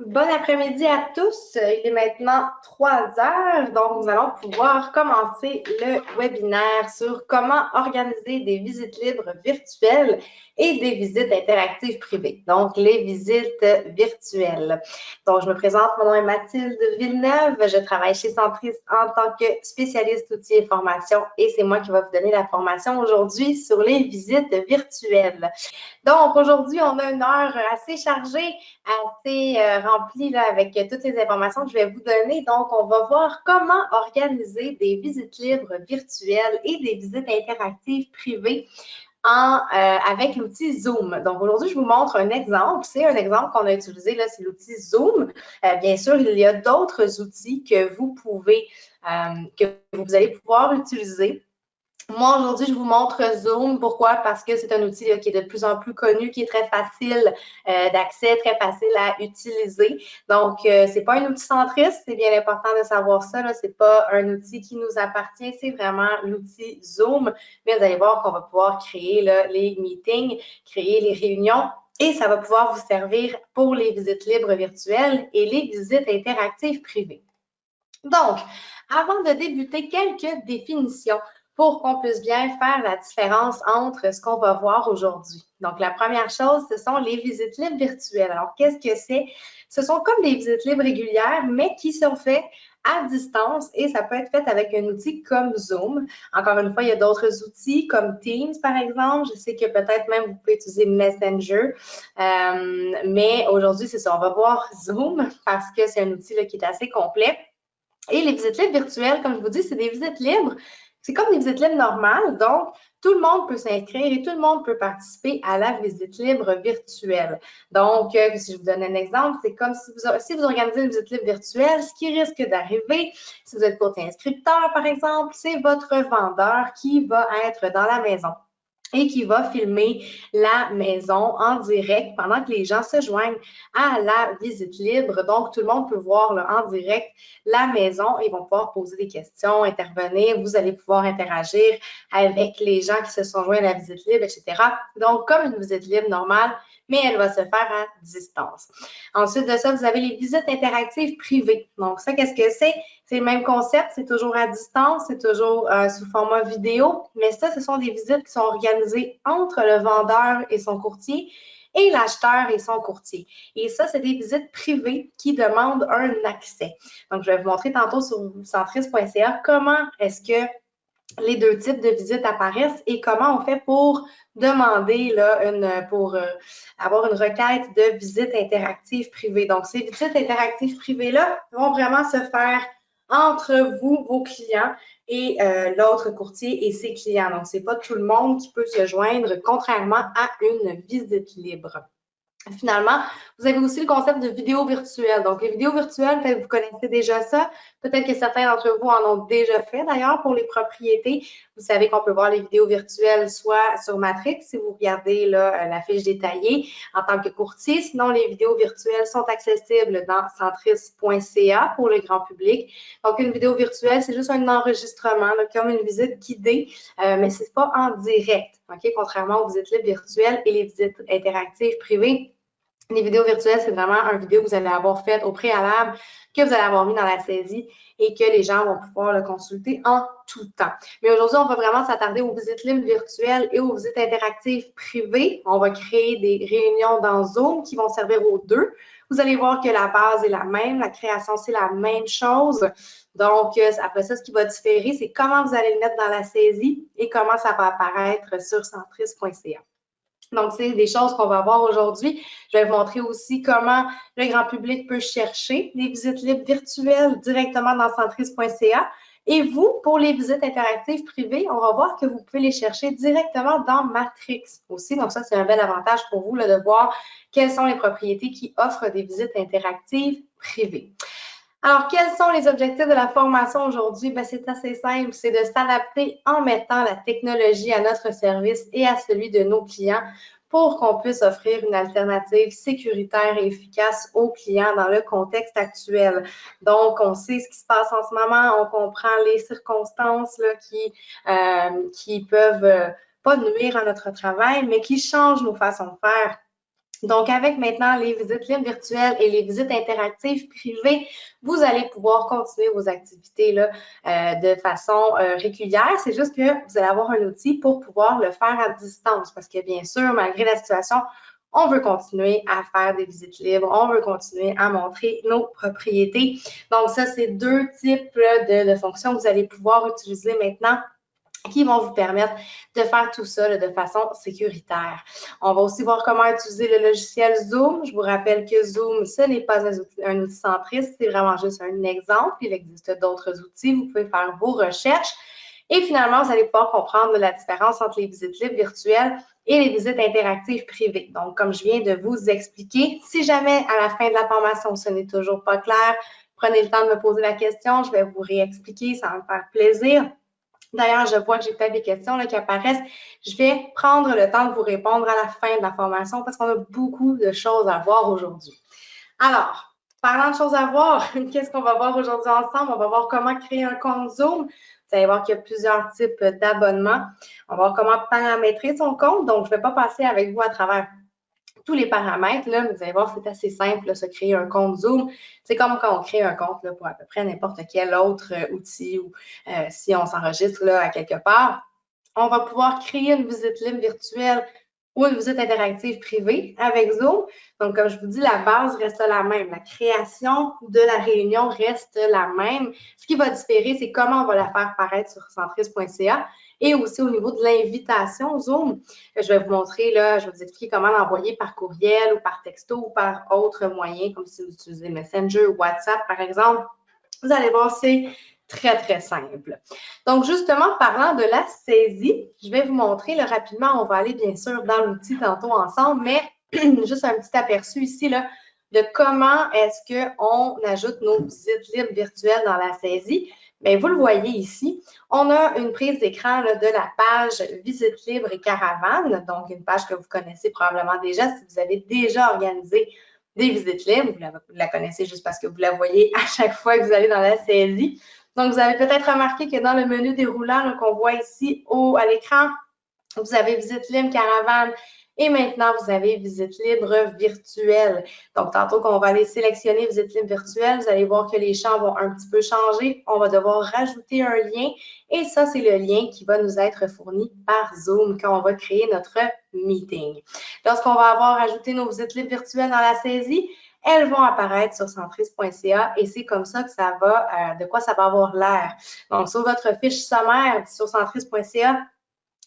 Bon après-midi à tous. Il est maintenant 3 heures, donc nous allons pouvoir commencer le webinaire sur comment organiser des visites libres virtuelles et des visites interactives privées, donc les visites virtuelles. Donc, je me présente, mon nom est Mathilde Villeneuve, je travaille chez Centris en tant que spécialiste outils et formation et c'est moi qui vais vous donner la formation aujourd'hui sur les visites virtuelles. Donc, aujourd'hui, on a une heure assez chargée, assez remplie là, avec toutes les informations que je vais vous donner. Donc, on va voir comment organiser des visites libres virtuelles et des visites interactives privées avec l'outil Zoom. Donc, aujourd'hui, je vous montre un exemple. C'est un exemple qu'on a utilisé, là, c'est l'outil Zoom. Bien sûr, il y a d'autres outils que vous allez pouvoir utiliser. Moi, aujourd'hui, je vous montre Zoom. Pourquoi? Parce que c'est un outil là, qui est de plus en plus connu, qui est très facile d'accès, très facile à utiliser. Donc, c'est pas un outil centriste, c'est bien important de savoir ça. Ce n'est pas un outil qui nous appartient, c'est vraiment l'outil Zoom. Mais vous allez voir qu'on va pouvoir créer là, les meetings, créer les réunions et ça va pouvoir vous servir pour les visites libres virtuelles et les visites interactives privées. Donc, avant de débuter, quelques définitions pour qu'on puisse bien faire la différence entre ce qu'on va voir aujourd'hui. Donc, la première chose, ce sont les visites libres virtuelles. Alors, qu'est-ce que c'est? Ce sont comme des visites libres régulières, mais qui sont faites à distance et ça peut être fait avec un outil comme Zoom. Encore une fois, il y a d'autres outils comme Teams, par exemple. Je sais que peut-être même vous pouvez utiliser Messenger, mais aujourd'hui, c'est ça. On va voir Zoom parce que c'est un outil là, qui est assez complet. Et les visites libres virtuelles, comme je vous dis, c'est des visites libres. C'est comme des visites libres normales, donc tout le monde peut s'inscrire et tout le monde peut participer à la visite libre virtuelle. Donc, si je vous donne un exemple, c'est comme si vous organisez une visite libre virtuelle, ce qui risque d'arriver, si vous êtes courtier inscripteur, par exemple, c'est votre vendeur qui va être dans la maison et qui va filmer la maison en direct pendant que les gens se joignent à la visite libre. Donc, tout le monde peut voir là, en direct la maison. Ils vont pouvoir poser des questions, intervenir. Vous allez pouvoir interagir avec les gens qui se sont joints à la visite libre, etc. Donc, comme une visite libre normale, mais elle va se faire à distance. Ensuite de ça, vous avez les visites interactives privées. Donc, ça, qu'est-ce que c'est? C'est le même concept, c'est toujours à distance, c'est toujours sous format vidéo, mais ça, ce sont des visites qui sont organisées entre le vendeur et son courtier et l'acheteur et son courtier. Et ça, c'est des visites privées qui demandent un accès. Donc, je vais vous montrer tantôt sur centris.ca comment est-ce que les deux types de visites apparaissent et comment on fait pour demander là, pour avoir une requête de visite interactive privée. Donc, ces visites interactives privées-là vont vraiment se faire entre vous, vos clients et l'autre courtier et ses clients. Donc, ce n'est pas tout le monde qui peut se joindre, contrairement à une visite libre. Finalement, vous avez aussi le concept de vidéo virtuelle. Donc, les vidéos virtuelles, peut-être que vous connaissez déjà ça. Peut-être que certains d'entre vous en ont déjà fait. D'ailleurs, pour les propriétés, vous savez qu'on peut voir les vidéos virtuelles soit sur Matrix, si vous regardez là, la fiche détaillée en tant que courtier. Sinon, les vidéos virtuelles sont accessibles dans centris.ca pour le grand public. Donc, une vidéo virtuelle, c'est juste un enregistrement, là, comme une visite guidée, mais ce n'est pas en direct. Okay? Contrairement aux visites libres virtuelles et les visites interactives privées. Les vidéos virtuelles, c'est vraiment une vidéo que vous allez avoir faite au préalable, que vous allez avoir mis dans la saisie et que les gens vont pouvoir le consulter en tout temps. Mais aujourd'hui, on va vraiment s'attarder aux visites libres virtuelles et aux visites interactives privées. On va créer des réunions dans Zoom qui vont servir aux deux. Vous allez voir que la base est la même, la création, c'est la même chose. Donc, après ça, ce qui va différer, c'est comment vous allez le mettre dans la saisie et comment ça va apparaître sur centris.ca. Donc, c'est des choses qu'on va voir aujourd'hui. Je vais vous montrer aussi comment le grand public peut chercher les visites libres virtuelles directement dans centris.ca. Et vous, pour les visites interactives privées, on va voir que vous pouvez les chercher directement dans Matrix aussi. Donc, ça, c'est un bel avantage pour vous là, de voir quelles sont les propriétés qui offrent des visites interactives privées. Alors, quels sont les objectifs de la formation aujourd'hui? C'est assez simple, c'est de s'adapter en mettant la technologie à notre service et à celui de nos clients pour qu'on puisse offrir une alternative sécuritaire et efficace aux clients dans le contexte actuel. Donc, on sait ce qui se passe en ce moment, on comprend les circonstances là, qui peuvent pas nuire à notre travail, mais qui changent nos façons de faire Donc, avec maintenant les visites libres virtuelles et les visites interactives privées, vous allez pouvoir continuer vos activités là, de façon régulière. C'est juste que vous allez avoir un outil pour pouvoir le faire à distance parce que bien sûr, malgré la situation, on veut continuer à faire des visites libres, on veut continuer à montrer nos propriétés. Donc, ça, c'est deux types de fonctions que vous allez pouvoir utiliser maintenant qui vont vous permettre de faire tout ça là, de façon sécuritaire. On va aussi voir comment utiliser le logiciel Zoom. Je vous rappelle que Zoom, ce n'est pas un outil centriste, c'est vraiment juste un exemple. Il existe d'autres outils, vous pouvez faire vos recherches. Et finalement, vous allez pouvoir comprendre la différence entre les visites libres virtuelles et les visites interactives privées. Donc, comme je viens de vous expliquer, si jamais à la fin de la formation, ce n'est toujours pas clair, prenez le temps de me poser la question, je vais vous réexpliquer, ça va me faire plaisir. D'ailleurs, je vois que j'ai peut-être des questions là, qui apparaissent. Je vais prendre le temps de vous répondre à la fin de la formation parce qu'on a beaucoup de choses à voir aujourd'hui. Alors, parlant de choses à voir, qu'est-ce qu'on va voir aujourd'hui ensemble? On va voir comment créer un compte Zoom. Vous allez voir qu'il y a plusieurs types d'abonnements. On va voir comment paramétrer son compte. Donc, je ne vais pas passer avec vous à travers tous les paramètres, là, vous allez voir, c'est assez simple, là, se créer un compte Zoom. C'est comme quand on crée un compte là, pour à peu près n'importe quel autre outil ou si on s'enregistre là, à quelque part. On va pouvoir créer une visite libre virtuelle ou une visite interactive privée avec Zoom. Donc, comme je vous dis, la base reste la même. La création de la réunion reste la même. Ce qui va différer, c'est comment on va la faire paraître sur centris.ca et aussi au niveau de l'invitation Zoom. Je vais vous montrer, là, je vais vous expliquer comment l'envoyer par courriel ou par texto ou par autre moyen, comme si vous utilisez Messenger ou WhatsApp, par exemple. Vous allez voir, c'est très, très simple. Donc, justement, parlant de la saisie, je vais vous montrer là, rapidement, on va aller bien sûr dans l'outil tantôt ensemble, mais juste un petit aperçu ici là, de comment est-ce qu'on ajoute nos visites libres virtuelles dans la saisie. Bien, vous le voyez ici, on a une prise d'écran de la page Visite libre et caravane, donc une page que vous connaissez probablement déjà si vous avez déjà organisé des visites libres. Vous la connaissez juste parce que vous la voyez à chaque fois que vous allez dans la saisie. Donc, vous avez peut-être remarqué que dans le menu déroulant qu'on voit ici à l'écran, vous avez visite libre, caravane, et maintenant, vous avez visite libre virtuelle. Donc, tantôt qu'on va aller sélectionner visite libre virtuelle, vous allez voir que les champs vont un petit peu changer. On va devoir rajouter un lien et ça, c'est le lien qui va nous être fourni par Zoom quand on va créer notre meeting. Lorsqu'on va avoir ajouté nos visites libres virtuelles dans la saisie, elles vont apparaître sur centris.ca et c'est comme ça que ça va, de quoi ça va avoir l'air. Donc, sur votre fiche sommaire sur centris.ca,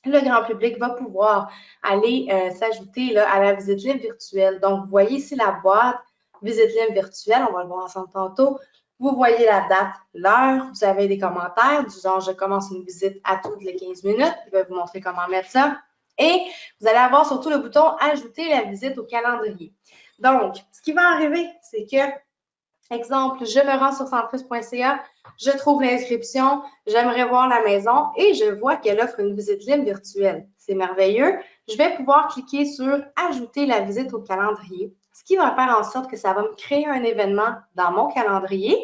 le grand public va pouvoir aller s'ajouter à la visite libre virtuelle. Donc, vous voyez ici la boîte visite libre virtuelle, on va le voir ensemble tantôt. Vous voyez la date, l'heure, vous avez des commentaires du genre « Je commence une visite à toutes les 15 minutes ». Je vais vous montrer comment mettre ça. Et vous allez avoir surtout le bouton « Ajouter la visite au calendrier ». Donc, ce qui va arriver, c'est que exemple, je me rends sur centris.ca, je trouve l'inscription, j'aimerais voir la maison et je vois qu'elle offre une visite libre virtuelle. C'est merveilleux. Je vais pouvoir cliquer sur « Ajouter la visite au calendrier », ce qui va faire en sorte que ça va me créer un événement dans mon calendrier.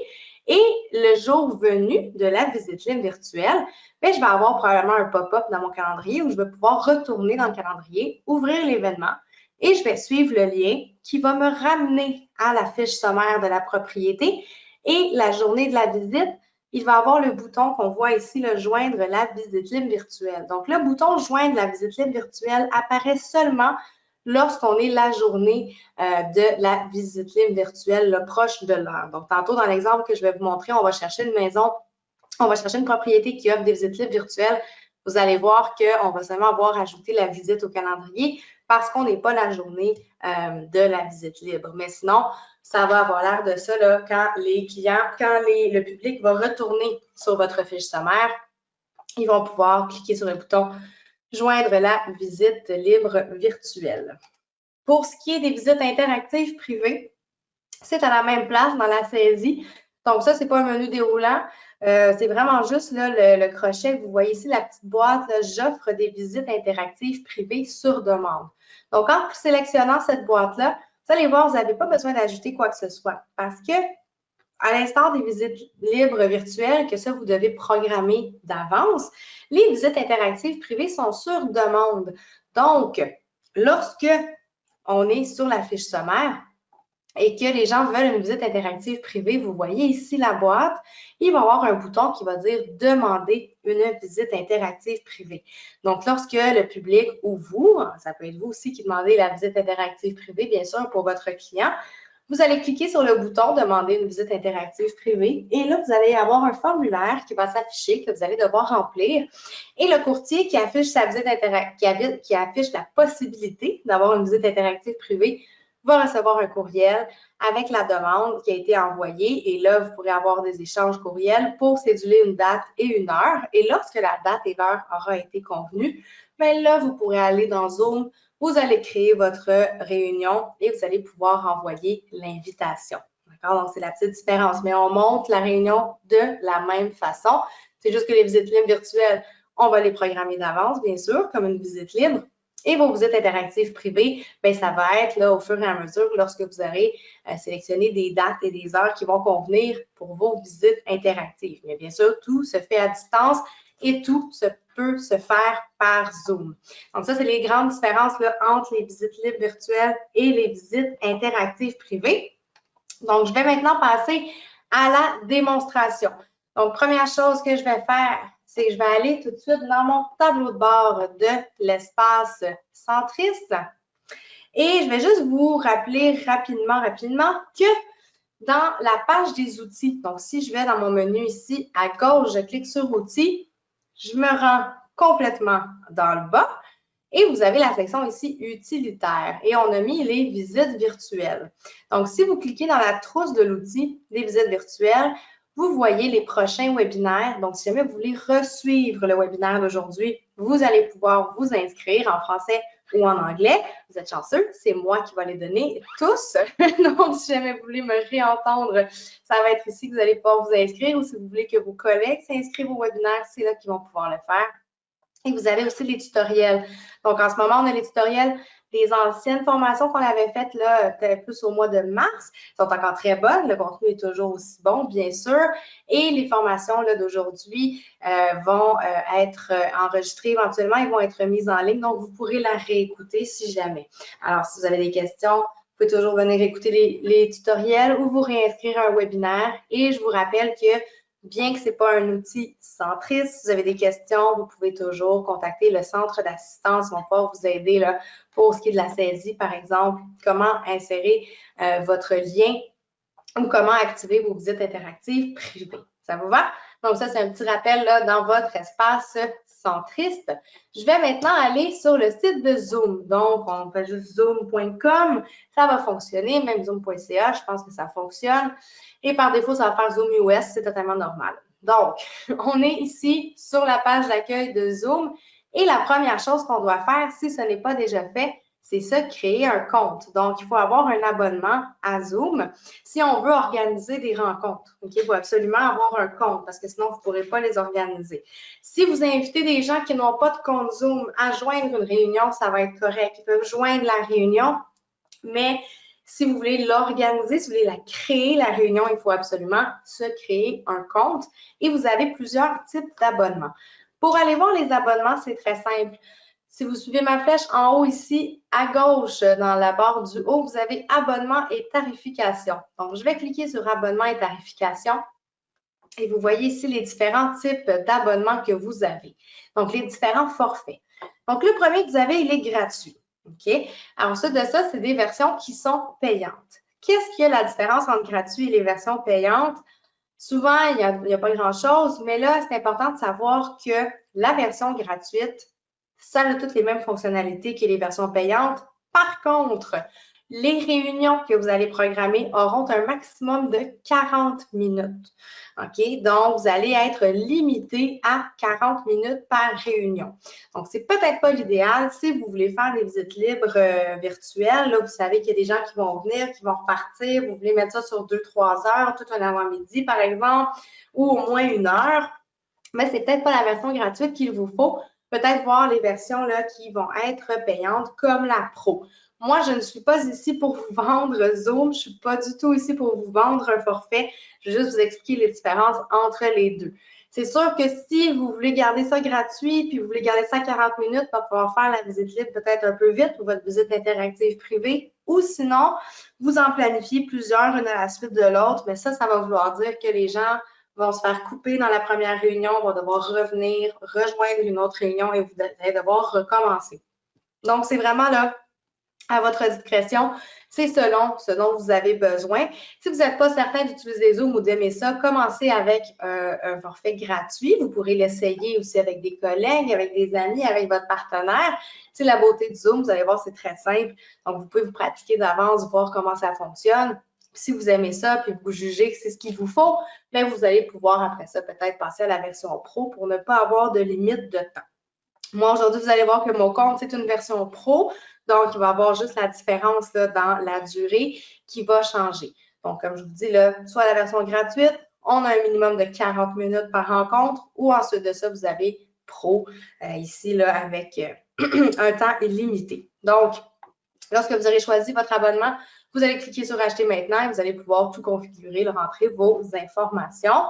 Et le jour venu de la visite libre virtuelle, bien, je vais avoir probablement un pop-up dans mon calendrier où je vais pouvoir retourner dans le calendrier, ouvrir l'événement et je vais suivre le lien qui va me ramener à la fiche sommaire de la propriété. Et la journée de la visite, il va avoir le bouton qu'on voit ici, le « Joindre la visite libre virtuelle ». Donc, le bouton « Joindre la visite libre virtuelle » apparaît seulement lorsqu'on est la journée de la visite libre virtuelle, là, proche de l'heure. Donc, tantôt, dans l'exemple que je vais vous montrer, on va chercher une maison, on va chercher une propriété qui offre des visites libres virtuelles. Vous allez voir qu'on va seulement avoir ajouté la visite au calendrier parce qu'on n'est pas la journée de la visite libre. Mais sinon, ça va avoir l'air de ça là, quand les clients, le public va retourner sur votre fiche sommaire, ils vont pouvoir cliquer sur le bouton « Joindre la visite libre virtuelle ». Pour ce qui est des visites interactives privées, c'est à la même place dans la saisie. Donc ça, ce n'est pas un menu déroulant. C'est vraiment juste là, le crochet. Vous voyez ici la petite boîte « J'offre des visites interactives privées sur demande ». Donc, en sélectionnant cette boîte-là, vous allez voir, vous n'avez pas besoin d'ajouter quoi que ce soit parce que, à l'instar des visites libres virtuelles, que ça, vous devez programmer d'avance, les visites interactives privées sont sur demande. Donc, lorsque on est sur la fiche sommaire et que les gens veulent une visite interactive privée, vous voyez ici la boîte, il va y avoir un bouton qui va dire « Demander une visite interactive privée ». Donc, lorsque le public ou vous, ça peut être vous aussi qui demandez la visite interactive privée, bien sûr, pour votre client, vous allez cliquer sur le bouton « Demander une visite interactive privée » et là, vous allez avoir un formulaire qui va s'afficher, que vous allez devoir remplir. Et le courtier qui affiche sa visite qui affiche la possibilité d'avoir une visite interactive privée va recevoir un courriel avec la demande qui a été envoyée. Et là, vous pourrez avoir des échanges courriels pour céduler une date et une heure. Et lorsque la date et l'heure aura été convenue, bien là, vous pourrez aller dans Zoom, vous allez créer votre réunion et vous allez pouvoir envoyer l'invitation. D'accord? Donc, c'est la petite différence. Mais on monte la réunion de la même façon. C'est juste que les visites libres virtuelles, on va les programmer d'avance, bien sûr, comme une visite libre. Et vos visites interactives privées, bien, ça va être là au fur et à mesure lorsque vous aurez sélectionné des dates et des heures qui vont convenir pour vos visites interactives. Mais bien sûr, tout se fait à distance et tout peut se faire par Zoom. Donc, ça, c'est les grandes différences là, entre les visites libres virtuelles et les visites interactives privées. Donc, je vais maintenant passer à la démonstration. Donc, première chose que je vais faire, c'est que je vais aller tout de suite dans mon tableau de bord de l'espace centriste. Et je vais juste vous rappeler rapidement que dans la page des outils, donc si je vais dans mon menu ici à gauche, je clique sur outils, je me rends complètement dans le bas et vous avez la section ici utilitaire et on a mis les visites virtuelles. Donc, si vous cliquez dans la trousse de l'outil des visites virtuelles, vous voyez les prochains webinaires. Donc, si jamais vous voulez resuivre le webinaire d'aujourd'hui, vous allez pouvoir vous inscrire en français ou en anglais. Vous êtes chanceux, c'est moi qui vais les donner tous. Donc, si jamais vous voulez me réentendre, ça va être ici que vous allez pouvoir vous inscrire ou si vous voulez que vos collègues s'inscrivent au webinaire, c'est là qu'ils vont pouvoir le faire. Et vous avez aussi les tutoriels. Donc, en ce moment, on a les tutoriels des anciennes formations qu'on avait faites là, peut-être plus au mois de mars. Elles sont encore très bonnes. Le contenu est toujours aussi bon, bien sûr. Et les formations d'aujourd'hui vont être enregistrées éventuellement. Ils vont être mises en ligne. Donc, vous pourrez la réécouter si jamais. Alors, si vous avez des questions, vous pouvez toujours venir écouter les tutoriels ou vous réinscrire à un webinaire. Et je vous rappelle que bien que ce n'est pas un outil centriste, si vous avez des questions, vous pouvez toujours contacter le centre d'assistance. Ils vont pouvoir vous aider là, pour ce qui est de la saisie, par exemple, comment insérer votre lien ou comment activer vos visites interactives privées. Ça vous va? Donc, ça, c'est un petit rappel là, dans votre espace centriste. Je vais maintenant aller sur le site de Zoom. Donc, on fait juste zoom.com. Ça va fonctionner, même zoom.ca, je pense que ça fonctionne. Et par défaut, ça va faire Zoom US, c'est totalement normal. Donc, on est ici sur la page d'accueil de Zoom. Et la première chose qu'on doit faire, si ce n'est pas déjà fait, c'est ça, créer un compte. Donc, il faut avoir un abonnement à Zoom si on veut organiser des rencontres. Okay? Il faut absolument avoir un compte parce que sinon, vous ne pourrez pas les organiser. Si vous invitez des gens qui n'ont pas de compte Zoom à joindre une réunion, ça va être correct. Ils peuvent joindre la réunion, mais si vous voulez l'organiser, si vous voulez la créer, la réunion, il faut absolument se créer un compte et vous avez plusieurs types d'abonnements. Pour aller voir les abonnements, c'est très simple. Si vous suivez ma flèche en haut ici, à gauche, dans la barre du haut, vous avez abonnement et tarification. Donc, je vais cliquer sur abonnement et tarification et vous voyez ici les différents types d'abonnements que vous avez. Donc, les différents forfaits. Donc, le premier que vous avez, il est gratuit. OK? Alors, ensuite de ça, c'est des versions qui sont payantes. Qu'est-ce qu'il y a la différence entre gratuit et les versions payantes? Souvent, il n'y a pas grand-chose, mais là, c'est important de savoir que la version gratuite, ça a toutes les mêmes fonctionnalités que les versions payantes. Par contre, les réunions que vous allez programmer auront un maximum de 40 minutes. OK? Donc, vous allez être limité à 40 minutes par réunion. Donc, c'est peut-être pas l'idéal. Si vous voulez faire des visites libres virtuelles, là, vous savez qu'il y a des gens qui vont venir, qui vont repartir. Vous voulez mettre ça sur 2-3 heures, tout un avant-midi, par exemple, ou au moins 1 heure. Mais c'est peut-être pas la version gratuite qu'il vous faut. Peut-être voir les versions là, qui vont être payantes, comme la Pro. Moi, je ne suis pas ici pour vous vendre Zoom. Je ne suis pas du tout ici pour vous vendre un forfait. Je vais juste vous expliquer les différences entre les deux. C'est sûr que si vous voulez garder ça gratuit, puis vous voulez garder ça 40 minutes pour pouvoir faire la visite libre peut-être un peu vite ou votre visite interactive privée, ou sinon, vous en planifiez plusieurs, une à la suite de l'autre, mais ça va vouloir dire que les gens vont se faire couper dans la première réunion, vont devoir revenir, rejoindre une autre réunion et vous allez devoir recommencer. Donc, c'est vraiment là à votre discrétion. C'est selon ce dont vous avez besoin. Si vous n'êtes pas certain d'utiliser Zoom ou d'aimer ça, commencez avec un forfait gratuit. Vous pourrez l'essayer aussi avec des collègues, avec des amis, avec votre partenaire. C'est la beauté de Zoom. Vous allez voir, c'est très simple. Donc, vous pouvez vous pratiquer d'avance, voir comment ça fonctionne. Si vous aimez ça, puis vous jugez que c'est ce qu'il vous faut, bien, vous allez pouvoir, après ça, peut-être passer à la version Pro pour ne pas avoir de limite de temps. Moi, aujourd'hui, vous allez voir que mon compte, c'est une version Pro. Donc, il va y avoir juste la différence là, dans la durée qui va changer. Donc, comme je vous dis, là, soit la version gratuite, on a un minimum de 40 minutes par rencontre, ou ensuite de ça, vous avez Pro ici là, avec un temps illimité. Donc, lorsque vous aurez choisi votre abonnement, vous allez cliquer sur Acheter maintenant et vous allez pouvoir tout configurer, là, rentrer vos informations.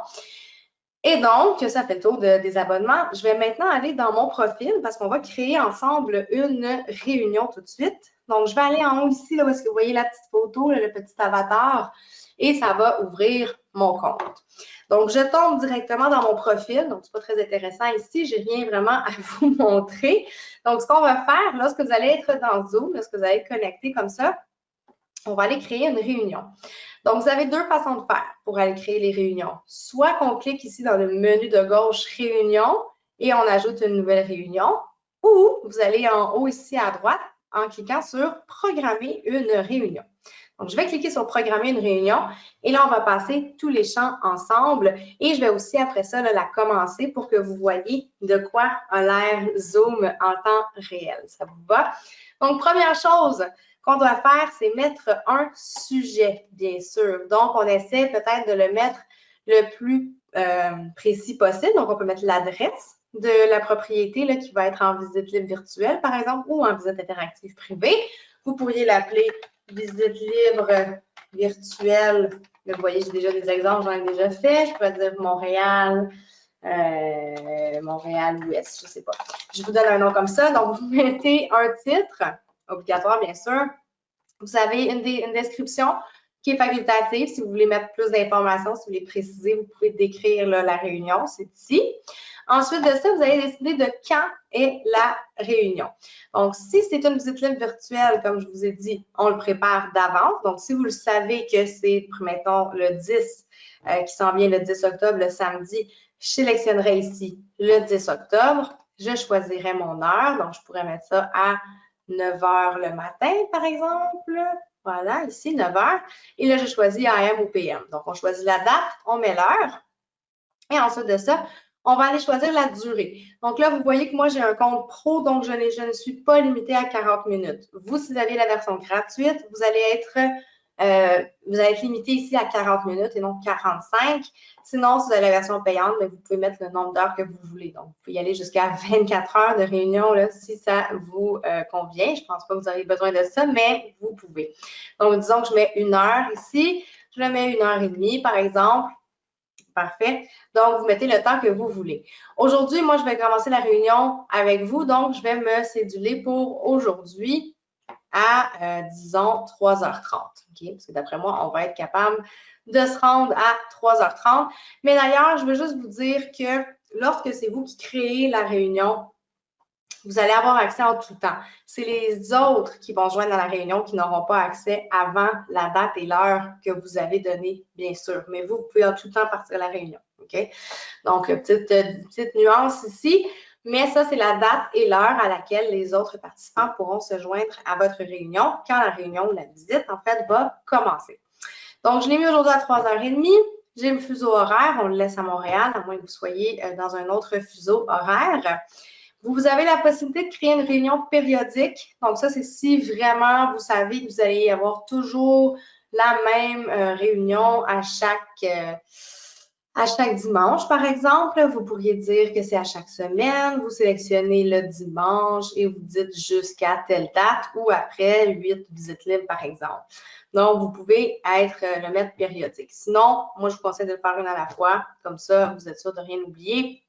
Et donc, ça fait le tour des abonnements. Je vais maintenant aller dans mon profil parce qu'on va créer ensemble une réunion tout de suite. Donc, je vais aller en haut ici, là où est-ce que vous voyez la petite photo, là, le petit avatar, et ça va ouvrir mon compte. Donc, je tombe directement dans mon profil. Donc, ce n'est pas très intéressant ici. Je n'ai rien vraiment à vous montrer. Donc, ce qu'on va faire, lorsque vous allez être dans Zoom, lorsque vous allez être connecté comme ça, on va aller créer une réunion. Donc, vous avez deux façons de faire pour aller créer les réunions. Soit qu'on clique ici dans le menu de gauche « Réunion » et on ajoute une nouvelle réunion, ou vous allez en haut ici à droite en cliquant sur « Programmer une réunion ». Donc, je vais cliquer sur « Programmer une réunion » et là, on va passer tous les champs ensemble et je vais aussi après ça là, la commencer pour que vous voyez de quoi a l'air Zoom en temps réel. Ça vous va? Donc, première chose qu'on doit faire, c'est mettre un sujet, bien sûr. Donc, on essaie peut-être de le mettre le plus précis possible. Donc, on peut mettre l'adresse de la propriété là, qui va être en visite libre virtuelle, par exemple, ou en visite interactive privée. Vous pourriez l'appeler visite libre virtuelle. Vous voyez, j'ai déjà des exemples, j'en ai déjà fait. Je pourrais dire Montréal, Montréal-Ouest, je ne sais pas. Je vous donne un nom comme ça. Donc, vous mettez un titre, obligatoire, bien sûr. Vous avez une description qui est facultative. Si vous voulez mettre plus d'informations, si vous voulez préciser, vous pouvez décrire là, la réunion, c'est ici. Ensuite de ça, vous allez décider de quand est la réunion. Donc, si c'est une visite libre virtuelle, comme je vous ai dit, on le prépare d'avance. Donc, si vous le savez que c'est, mettons, le 10 qui s'en vient le 10 octobre, le samedi, je sélectionnerai ici le 10 octobre. Je choisirai mon heure. Donc, je pourrais mettre ça à 9 h le matin, par exemple. Voilà, ici, 9 h. Et là, je choisis AM ou PM. Donc, on choisit la date, on met l'heure. Et ensuite de ça, on va aller choisir la durée. Donc là, vous voyez que moi, j'ai un compte pro, donc je ne suis pas limitée à 40 minutes. Vous, si vous avez la version gratuite, vous allez être limité ici à 40 minutes et non 45. Sinon, si vous avez la version payante, vous pouvez mettre le nombre d'heures que vous voulez. Donc, vous pouvez y aller jusqu'à 24 heures de réunion là, si ça vous convient. Je ne pense pas que vous aurez besoin de ça, mais vous pouvez. Donc, disons que je mets 1 heure ici. Je le mets 1 h 30, par exemple. Parfait. Donc, vous mettez le temps que vous voulez. Aujourd'hui, moi, je vais commencer la réunion avec vous. Donc, je vais me céduler pour aujourd'hui à, disons, 3h30. OK? Parce que d'après moi, on va être capable de se rendre à 3h30. Mais d'ailleurs, je veux juste vous dire que lorsque c'est vous qui créez la réunion, vous allez avoir accès en tout temps. C'est les autres qui vont joindre dans la réunion qui n'auront pas accès avant la date et l'heure que vous avez donnée, bien sûr. Mais vous pouvez en tout temps partir de la réunion. OK? Donc, petite nuance ici. Mais ça, c'est la date et l'heure à laquelle les autres participants pourront se joindre à votre réunion quand la réunion ou la visite, en fait, va commencer. Donc, je l'ai mis aujourd'hui à 3h30. J'ai le fuseau horaire. On le laisse à Montréal, à moins que vous soyez dans un autre fuseau horaire. Vous avez la possibilité de créer une réunion périodique. Donc, ça, c'est si vraiment vous savez que vous allez avoir toujours la même réunion à chaque À chaque dimanche, par exemple, vous pourriez dire que c'est à chaque semaine, vous sélectionnez le dimanche et vous dites jusqu'à telle date ou après 8 visites libres, par exemple. Donc, vous pouvez le mettre périodique. Sinon, moi, je vous conseille de le faire une à la fois. Comme ça, vous êtes sûr de rien oublier.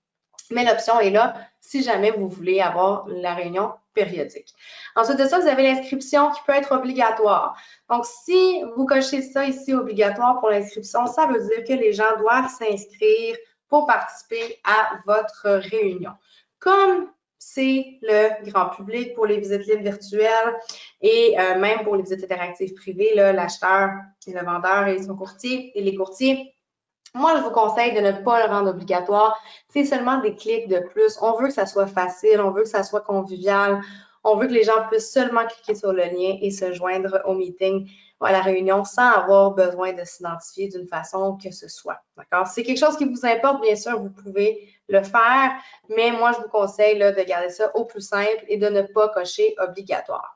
Mais l'option est là si jamais vous voulez avoir la réunion périodique. Ensuite de ça, vous avez l'inscription qui peut être obligatoire. Donc, si vous cochez ça ici, obligatoire pour l'inscription, ça veut dire que les gens doivent s'inscrire pour participer à votre réunion. Comme c'est le grand public pour les visites libres virtuelles et même pour les visites interactives privées, l'acheteur et le vendeur et son courtier et les courtiers, moi, je vous conseille de ne pas le rendre obligatoire. C'est seulement des clics de plus. On veut que ça soit facile, on veut que ça soit convivial, on veut que les gens puissent seulement cliquer sur le lien et se joindre au meeting ou à la réunion sans avoir besoin de s'identifier d'une façon que ce soit. D'accord? Si c'est quelque chose qui vous importe, bien sûr, vous pouvez le faire, mais moi, je vous conseille de garder ça au plus simple et de ne pas cocher obligatoire.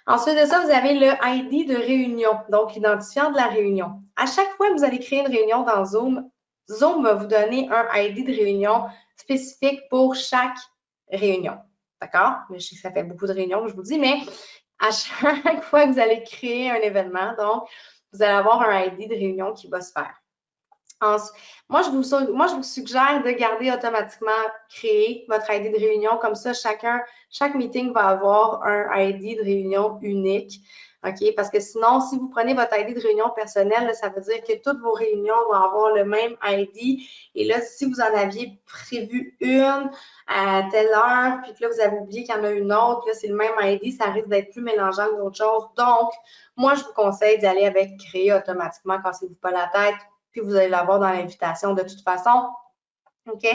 Ensuite de ça, vous avez le ID de réunion, donc l'identifiant de la réunion. À chaque fois que vous allez créer une réunion dans Zoom, Zoom va vous donner un ID de réunion spécifique pour chaque réunion. D'accord? Je sais que ça fait beaucoup de réunions, je vous dis, mais à chaque fois que vous allez créer un événement, donc, vous allez avoir un ID de réunion qui va se faire. Moi, je vous suggère de garder automatiquement créé votre ID de réunion. Comme ça, chaque meeting va avoir un ID de réunion unique. OK? Parce que sinon, si vous prenez votre ID de réunion personnel, ça veut dire que toutes vos réunions vont avoir le même ID. Et là, si vous en aviez prévu une à telle heure, puis que là, vous avez oublié qu'il y en a une autre, là, c'est le même ID, ça risque d'être plus mélangeant que d'autres choses. Donc, moi, je vous conseille d'aller avec créer automatiquement, cassez-vous pas la tête, puis vous allez l'avoir dans l'invitation de toute façon. OK?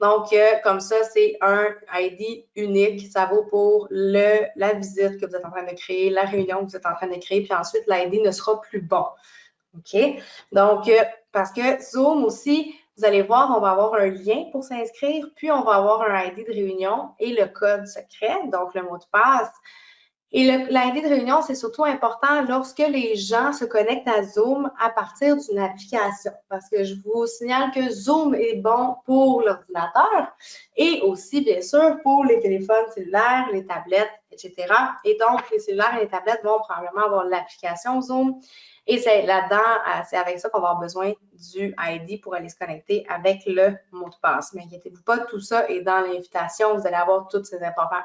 Donc, comme ça, c'est un ID unique. Ça vaut pour la visite que vous êtes en train de créer, la réunion que vous êtes en train de créer, puis ensuite, l'ID ne sera plus bon. OK? Donc, parce que Zoom aussi, vous allez voir, on va avoir un lien pour s'inscrire, puis on va avoir un ID de réunion et le code secret, donc le mot de passe. Et l'ID de réunion, c'est surtout important lorsque les gens se connectent à Zoom à partir d'une application. Parce que je vous signale que Zoom est bon pour l'ordinateur et aussi, bien sûr, pour les téléphones cellulaires, les tablettes, etc. Et donc, les cellulaires et les tablettes vont probablement avoir l'application Zoom. Et c'est là-dedans, c'est avec ça qu'on va avoir besoin du ID pour aller se connecter avec le mot de passe. Mais inquiétez-vous pas, tout ça est dans l'invitation. Vous allez avoir toutes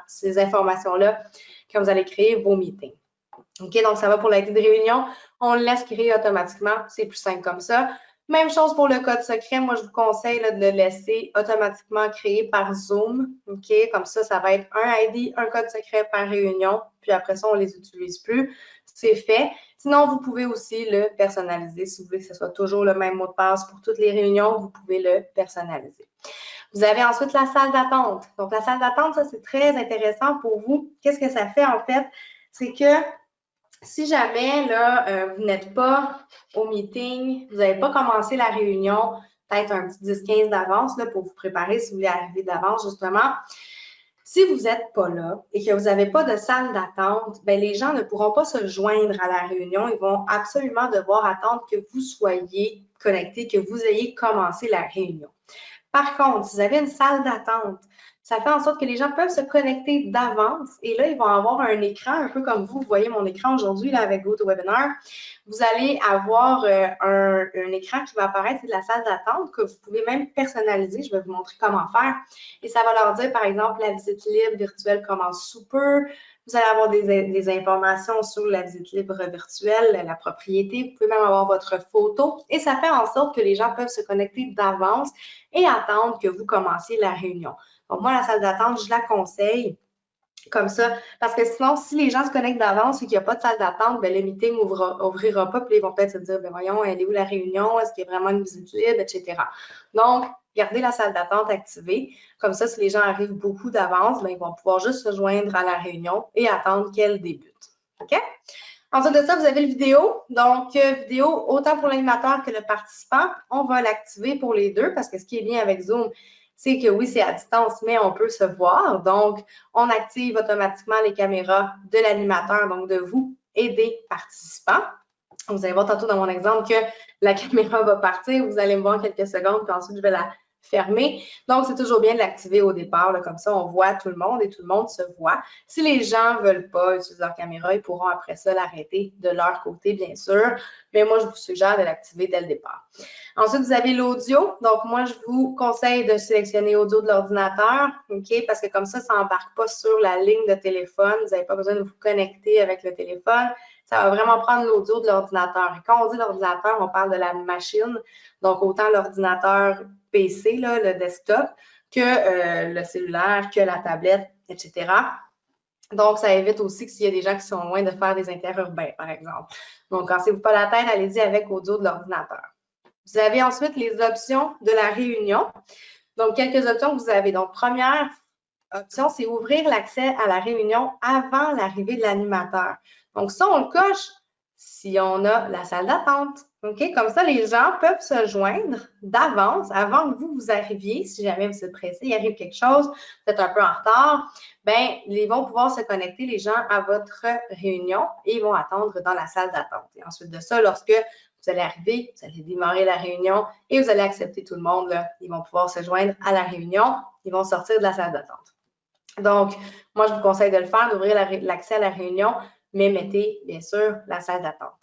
ces informations-là quand vous allez créer vos meetings. OK, donc ça va pour l'ID de réunion. On le laisse créer automatiquement. C'est plus simple comme ça. Même chose pour le code secret. Moi, je vous conseille de le laisser automatiquement créé par Zoom. OK, comme ça va être un ID, un code secret par réunion. Puis après ça, on ne les utilise plus. C'est fait. Sinon, vous pouvez aussi le personnaliser. Si vous voulez que ce soit toujours le même mot de passe pour toutes les réunions, vous pouvez le personnaliser. Vous avez ensuite la salle d'attente. Donc, la salle d'attente, ça, c'est très intéressant pour vous. Qu'est-ce que ça fait, en fait? C'est que si jamais, là, vous n'êtes pas au meeting, vous n'avez pas commencé la réunion, peut-être un petit 10-15 d'avance là, pour vous préparer si vous voulez arriver d'avance, justement. Si vous n'êtes pas là et que vous n'avez pas de salle d'attente, bien, les gens ne pourront pas se joindre à la réunion. Ils vont absolument devoir attendre que vous soyez connectés, que vous ayez commencé la réunion. Par contre, si vous avez une salle d'attente, ça fait en sorte que les gens peuvent se connecter d'avance et là, ils vont avoir un écran, un peu comme vous voyez mon écran aujourd'hui avec GoToWebinar. Vous allez avoir un écran qui va apparaître, c'est de la salle d'attente que vous pouvez même personnaliser. Je vais vous montrer comment faire. Et ça va leur dire, par exemple, la visite libre virtuelle commence sous peu. Vous allez avoir des informations sur la visite libre virtuelle, la propriété. Vous pouvez même avoir votre photo. Et ça fait en sorte que les gens peuvent se connecter d'avance et attendre que vous commenciez la réunion. Donc, moi, la salle d'attente, je la conseille comme ça, parce que sinon, si les gens se connectent d'avance et qu'il n'y a pas de salle d'attente, bien, le meeting n'ouvrira pas, puis ils vont peut-être se dire, bien, voyons, elle est où la réunion, est-ce qu'il y a vraiment une visite libre, etc. Donc, gardez la salle d'attente activée. Comme ça, si les gens arrivent beaucoup d'avance, bien, ils vont pouvoir juste se joindre à la réunion et attendre qu'elle débute. OK? Ensuite de ça, vous avez le vidéo. Donc, vidéo autant pour l'animateur que le participant. On va l'activer pour les deux parce que ce qui est bien avec Zoom, c'est que oui, c'est à distance, mais on peut se voir. Donc, on active automatiquement les caméras de l'animateur, donc de vous et des participants. Vous allez voir tantôt dans mon exemple que la caméra va partir, vous allez me voir quelques secondes, puis ensuite je vais la fermer. Donc, c'est toujours bien de l'activer au départ, là, comme ça on voit tout le monde et tout le monde se voit. Si les gens ne veulent pas utiliser leur caméra, ils pourront après ça l'arrêter de leur côté, bien sûr. Mais moi, je vous suggère de l'activer dès le départ. Ensuite, vous avez l'audio. Donc, moi, je vous conseille de sélectionner audio de l'ordinateur, OK? Parce que comme ça n'embarque pas sur la ligne de téléphone. Vous n'avez pas besoin de vous connecter avec le téléphone. Ça va vraiment prendre l'audio de l'ordinateur. Et quand on dit l'ordinateur, on parle de la machine. Donc, autant l'ordinateur PC, là, le desktop, que le cellulaire, que la tablette, etc. Donc, ça évite aussi que s'il y a des gens qui sont loin de faire des interurbains, par exemple. Donc, cassez-vous pas la tête, allez-y avec audio de l'ordinateur. Vous avez ensuite les options de la réunion. Donc, quelques options que vous avez. Donc, première option, c'est ouvrir l'accès à la réunion avant l'arrivée de l'animateur. Donc, ça, on le coche si on a la salle d'attente. OK? Comme ça, les gens peuvent se joindre d'avance, avant que vous arriviez. Si jamais vous êtes pressé, il arrive quelque chose, vous êtes un peu en retard, bien, ils vont pouvoir se connecter, les gens, à votre réunion et ils vont attendre dans la salle d'attente. Et ensuite de ça, lorsque vous allez arriver, vous allez démarrer la réunion et vous allez accepter tout le monde. Là. Ils vont pouvoir se joindre à la réunion. Ils vont sortir de la salle d'attente. Donc, moi, je vous conseille de le faire, d'ouvrir l'accès à la réunion, mais mettez, bien sûr, la salle d'attente.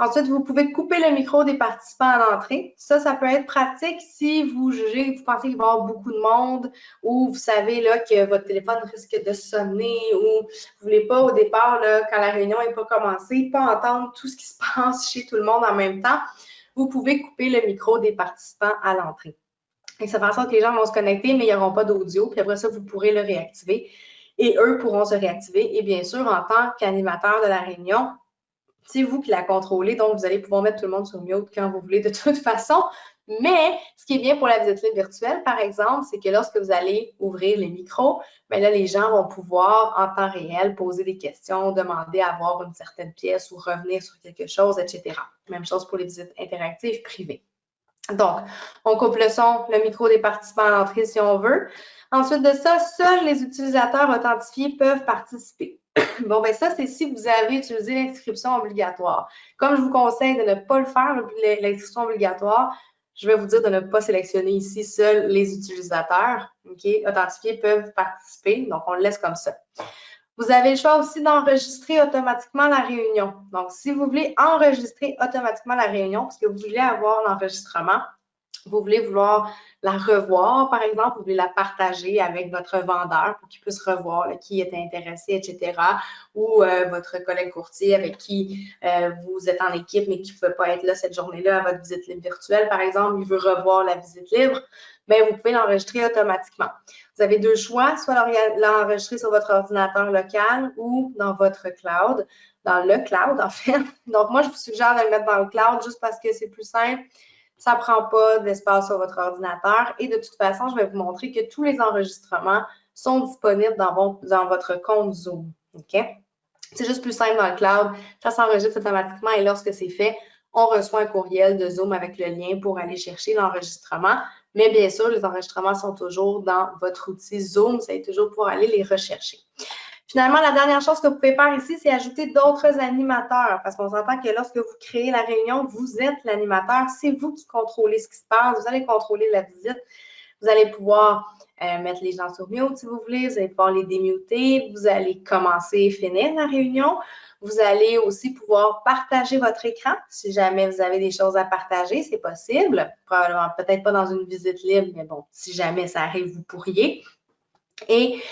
Ensuite, vous pouvez couper le micro des participants à l'entrée. Ça peut être pratique si vous jugez, vous pensez qu'il va y avoir beaucoup de monde ou vous savez là, que votre téléphone risque de sonner ou vous ne voulez pas au départ, là, quand la réunion n'est pas commencée, pas entendre tout ce qui se passe chez tout le monde en même temps. Vous pouvez couper le micro des participants à l'entrée. Et ça fait en sorte que les gens vont se connecter, mais ils n'auront pas d'audio. Puis après ça, vous pourrez le réactiver. Et eux pourront se réactiver. Et bien sûr, en tant qu'animateur de la réunion, c'est vous qui la contrôlez, donc vous allez pouvoir mettre tout le monde sur mute quand vous voulez de toute façon. Mais ce qui est bien pour la visite libre virtuelle, par exemple, c'est que lorsque vous allez ouvrir les micros, bien là, les gens vont pouvoir en temps réel poser des questions, demander à voir une certaine pièce ou revenir sur quelque chose, etc. Même chose pour les visites interactives privées. Donc, on coupe le son, le micro des participants à l'entrée si on veut. Ensuite de ça, seuls les utilisateurs authentifiés peuvent participer. Bon, ben ça, c'est si vous avez utilisé l'inscription obligatoire. Comme je vous conseille de ne pas le faire, l'inscription obligatoire, je vais vous dire de ne pas sélectionner ici seuls les utilisateurs. OK? Authentifiés peuvent participer, donc on le laisse comme ça. Vous avez le choix aussi d'enregistrer automatiquement la réunion. Donc, si vous voulez enregistrer automatiquement la réunion, parce que vous voulez avoir l'enregistrement, vous voulez vouloir la revoir, par exemple, vous voulez la partager avec votre vendeur pour qu'il puisse revoir là, qui est intéressé, etc. Ou votre collègue courtier avec qui vous êtes en équipe mais qui ne peut pas être là cette journée-là à votre visite libre virtuelle, par exemple, il veut revoir la visite libre, bien, vous pouvez l'enregistrer automatiquement. Vous avez deux choix, soit l'enregistrer sur votre ordinateur local ou dans votre cloud, dans le cloud en fait. Donc, moi, je vous suggère de le mettre dans le cloud juste parce que c'est plus simple. Ça ne prend pas d'espace sur votre ordinateur et de toute façon, je vais vous montrer que tous les enregistrements sont disponibles dans votre compte Zoom. OK? C'est juste plus simple dans le cloud. Ça s'enregistre automatiquement et lorsque c'est fait, on reçoit un courriel de Zoom avec le lien pour aller chercher l'enregistrement. Mais bien sûr, les enregistrements sont toujours dans votre outil Zoom. Vous allez toujours pouvoir aller les rechercher. Finalement, la dernière chose que vous pouvez faire ici, c'est ajouter d'autres animateurs parce qu'on s'entend que lorsque vous créez la réunion, vous êtes l'animateur, c'est vous qui contrôlez ce qui se passe, vous allez contrôler la visite, vous allez pouvoir mettre les gens sur mute si vous voulez, vous allez pouvoir les démuter, vous allez commencer et finir la réunion, vous allez aussi pouvoir partager votre écran si jamais vous avez des choses à partager, c'est possible, probablement peut-être pas dans une visite libre, mais bon, si jamais ça arrive, vous pourriez. Et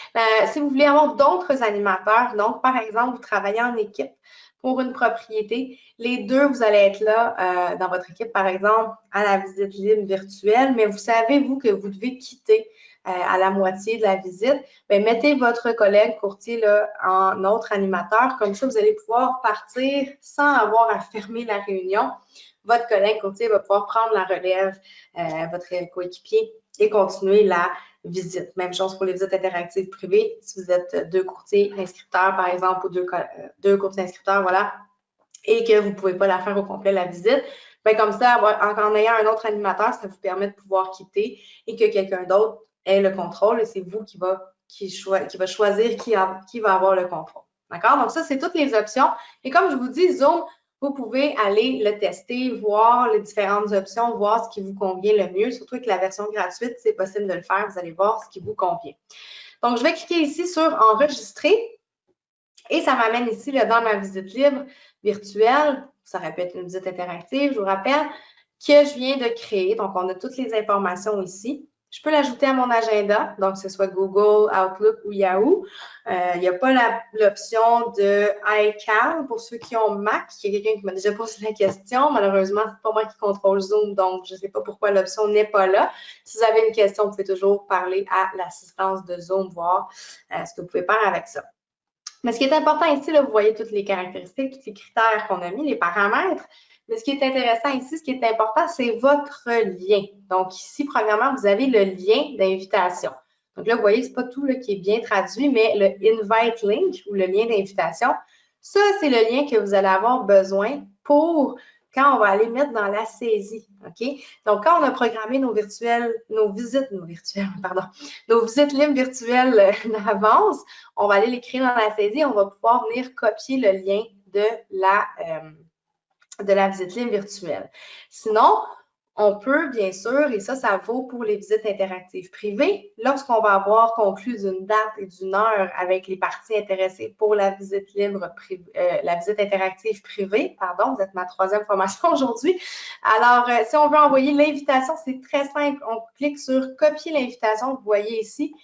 si vous voulez avoir d'autres animateurs, donc par exemple, vous travaillez en équipe pour une propriété, les deux, vous allez être là dans votre équipe, par exemple, à la visite libre virtuelle, mais vous savez, vous, que vous devez quitter à la moitié de la visite, bien, mettez votre collègue courtier là, en autre animateur, comme ça, vous allez pouvoir partir sans avoir à fermer la réunion. Votre collègue courtier va pouvoir prendre la relève, votre coéquipier, et continuer la visite. Même chose pour les visites interactives privées. Si vous êtes deux courtiers inscripteurs, par exemple, ou deux courtiers inscripteurs, voilà, et que vous ne pouvez pas la faire au complet, la visite, bien, comme ça, en ayant un autre animateur, ça vous permet de pouvoir quitter et que quelqu'un d'autre ait le contrôle et c'est vous qui va choisir qui va avoir le contrôle. D'accord? Donc, ça, c'est toutes les options. Et comme je vous dis, Zoom, vous pouvez aller le tester, voir les différentes options, voir ce qui vous convient le mieux. Surtout avec la version gratuite, c'est possible de le faire. Vous allez voir ce qui vous convient. Donc, je vais cliquer ici sur « Enregistrer » et ça m'amène ici là, dans ma visite libre virtuelle. Ça aurait pu être une visite interactive, je vous rappelle, que je viens de créer. Donc, on a toutes les informations ici. Je peux l'ajouter à mon agenda, donc que ce soit Google, Outlook ou Yahoo. Il n'y a pas l'option de iCal pour ceux qui ont Mac. Il y a quelqu'un qui m'a déjà posé la question. Malheureusement, ce n'est pas moi qui contrôle Zoom, donc je ne sais pas pourquoi l'option n'est pas là. Si vous avez une question, vous pouvez toujours parler à l'assistance de Zoom, voir ce que vous pouvez faire avec ça. Mais ce qui est important ici, là, vous voyez toutes les caractéristiques, tous les critères qu'on a mis, les paramètres. Mais ce qui est intéressant ici, ce qui est important, c'est votre lien. Donc ici, premièrement, vous avez le lien d'invitation. Donc là, vous voyez, ce n'est pas tout là, qui est bien traduit, mais le invite link ou le lien d'invitation, ça, c'est le lien que vous allez avoir besoin pour quand on va aller mettre dans la saisie. OK? Donc, quand on a programmé nos visites libres virtuelles d'avance, on va aller l'écrire dans la saisie, on va pouvoir venir copier le lien de la visite libre virtuelle. Sinon, on peut, bien sûr, et ça vaut pour les visites interactives privées, lorsqu'on va avoir conclu d'une date et d'une heure avec les parties intéressées pour la visite libre, la visite interactive privée, pardon, vous êtes ma 3e formation aujourd'hui. Alors, si on veut envoyer l'invitation, c'est très simple. On clique sur « Copier l'invitation », vous voyez ici,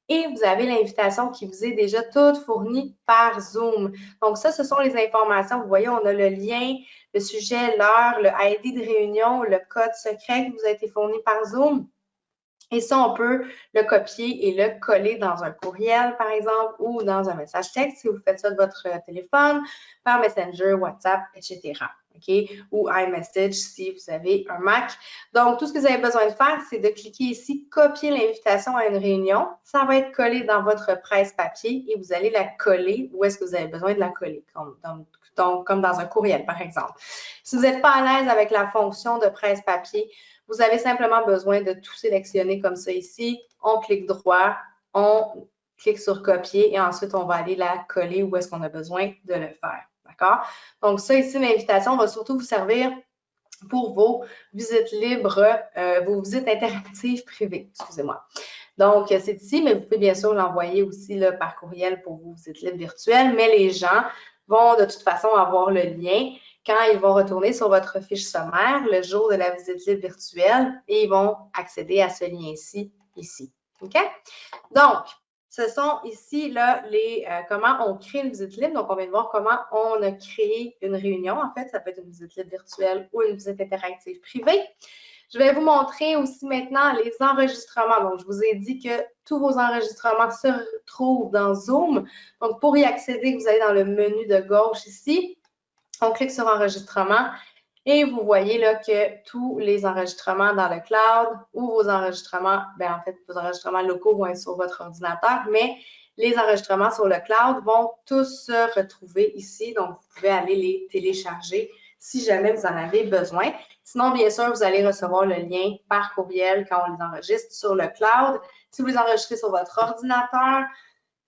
et vous avez l'invitation qui vous est déjà toute fournie par Zoom. Donc, ça, ce sont les informations. Vous voyez, on a le lien, le sujet, l'heure, le ID de réunion, le code secret qui vous a été fourni par Zoom. Et ça, on peut le copier et le coller dans un courriel, par exemple, ou dans un message texte si vous faites ça de votre téléphone, par Messenger, WhatsApp, etc. OK? Ou iMessage si vous avez un Mac. Donc, tout ce que vous avez besoin de faire, c'est de cliquer ici, copier l'invitation à une réunion. Ça va être collé dans votre presse papier et vous allez la coller où est-ce que vous avez besoin de la coller, comme dans un courriel, par exemple. Si vous n'êtes pas à l'aise avec la fonction de presse papier, vous avez simplement besoin de tout sélectionner comme ça ici. On clique droit, on clique sur copier et ensuite, on va aller la coller où est-ce qu'on a besoin de le faire. D'accord? Donc, ça ici, l'invitation va surtout vous servir pour vos visites libres, vos visites interactives privées, excusez-moi. Donc, c'est ici, mais vous pouvez bien sûr l'envoyer aussi là, par courriel pour vos visites libres virtuelles, mais les gens vont de toute façon avoir le lien quand ils vont retourner sur votre fiche sommaire le jour de la visite libre virtuelle et ils vont accéder à ce lien-ci, ici. OK? Donc, ce sont ici là, comment on crée une visite libre. Donc, on vient de voir comment on a créé une réunion. En fait, ça peut être une visite libre virtuelle ou une visite interactive privée. Je vais vous montrer aussi maintenant les enregistrements. Donc, je vous ai dit que tous vos enregistrements se retrouvent dans Zoom. Donc, pour y accéder, vous allez dans le menu de gauche ici. On clique sur enregistrement et vous voyez là que tous les enregistrements dans le cloud ou vos enregistrements, bien en fait, vos enregistrements locaux vont être sur votre ordinateur, mais les enregistrements sur le cloud vont tous se retrouver ici. Donc, vous pouvez aller les télécharger si jamais vous en avez besoin. Sinon, bien sûr, vous allez recevoir le lien par courriel quand on les enregistre sur le cloud. Si vous les enregistrez sur votre ordinateur,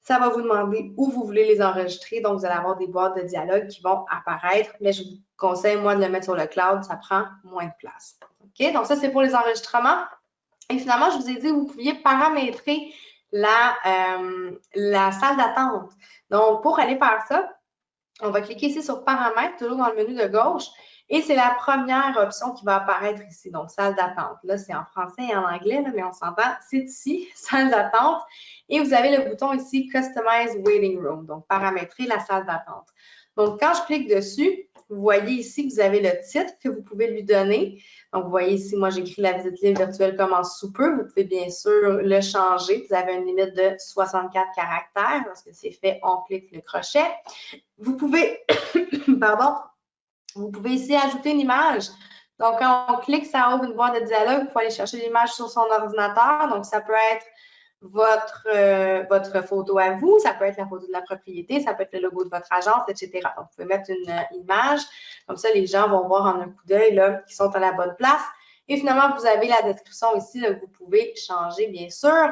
ça va vous demander où vous voulez les enregistrer. Donc, vous allez avoir des boîtes de dialogue qui vont apparaître. Mais je vous conseille, moi, de le mettre sur le cloud. Ça prend moins de place. OK? Donc, ça, c'est pour les enregistrements. Et finalement, je vous ai dit que vous pouviez paramétrer la salle d'attente. Donc, pour aller faire ça, on va cliquer ici sur Paramètres, toujours dans le menu de gauche. Et c'est la première option qui va apparaître ici, donc salle d'attente. Là, c'est en français et en anglais, là, mais on s'entend, c'est ici, salle d'attente. Et vous avez le bouton ici, Customize Waiting Room, donc paramétrer la salle d'attente. Donc, quand je clique dessus, vous voyez ici que vous avez le titre que vous pouvez lui donner. Donc, vous voyez ici, moi, j'écris la visite libre virtuelle commence sous peu. Vous pouvez bien sûr le changer. Vous avez une limite de 64 caractères. Lorsque c'est fait, on clique le crochet. Vous pouvez, pardon, vous pouvez ici ajouter une image. Donc, quand on clique, ça ouvre une boîte de dialogue. Il faut aller chercher l'image sur son ordinateur. Donc, ça peut être votre photo à vous, ça peut être la photo de la propriété, ça peut être le logo de votre agence, etc. Donc, vous pouvez mettre une image. Comme ça, les gens vont voir en un coup d'œil qu'ils sont à la bonne place. Et finalement, vous avez la description ici là, que vous pouvez changer, bien sûr.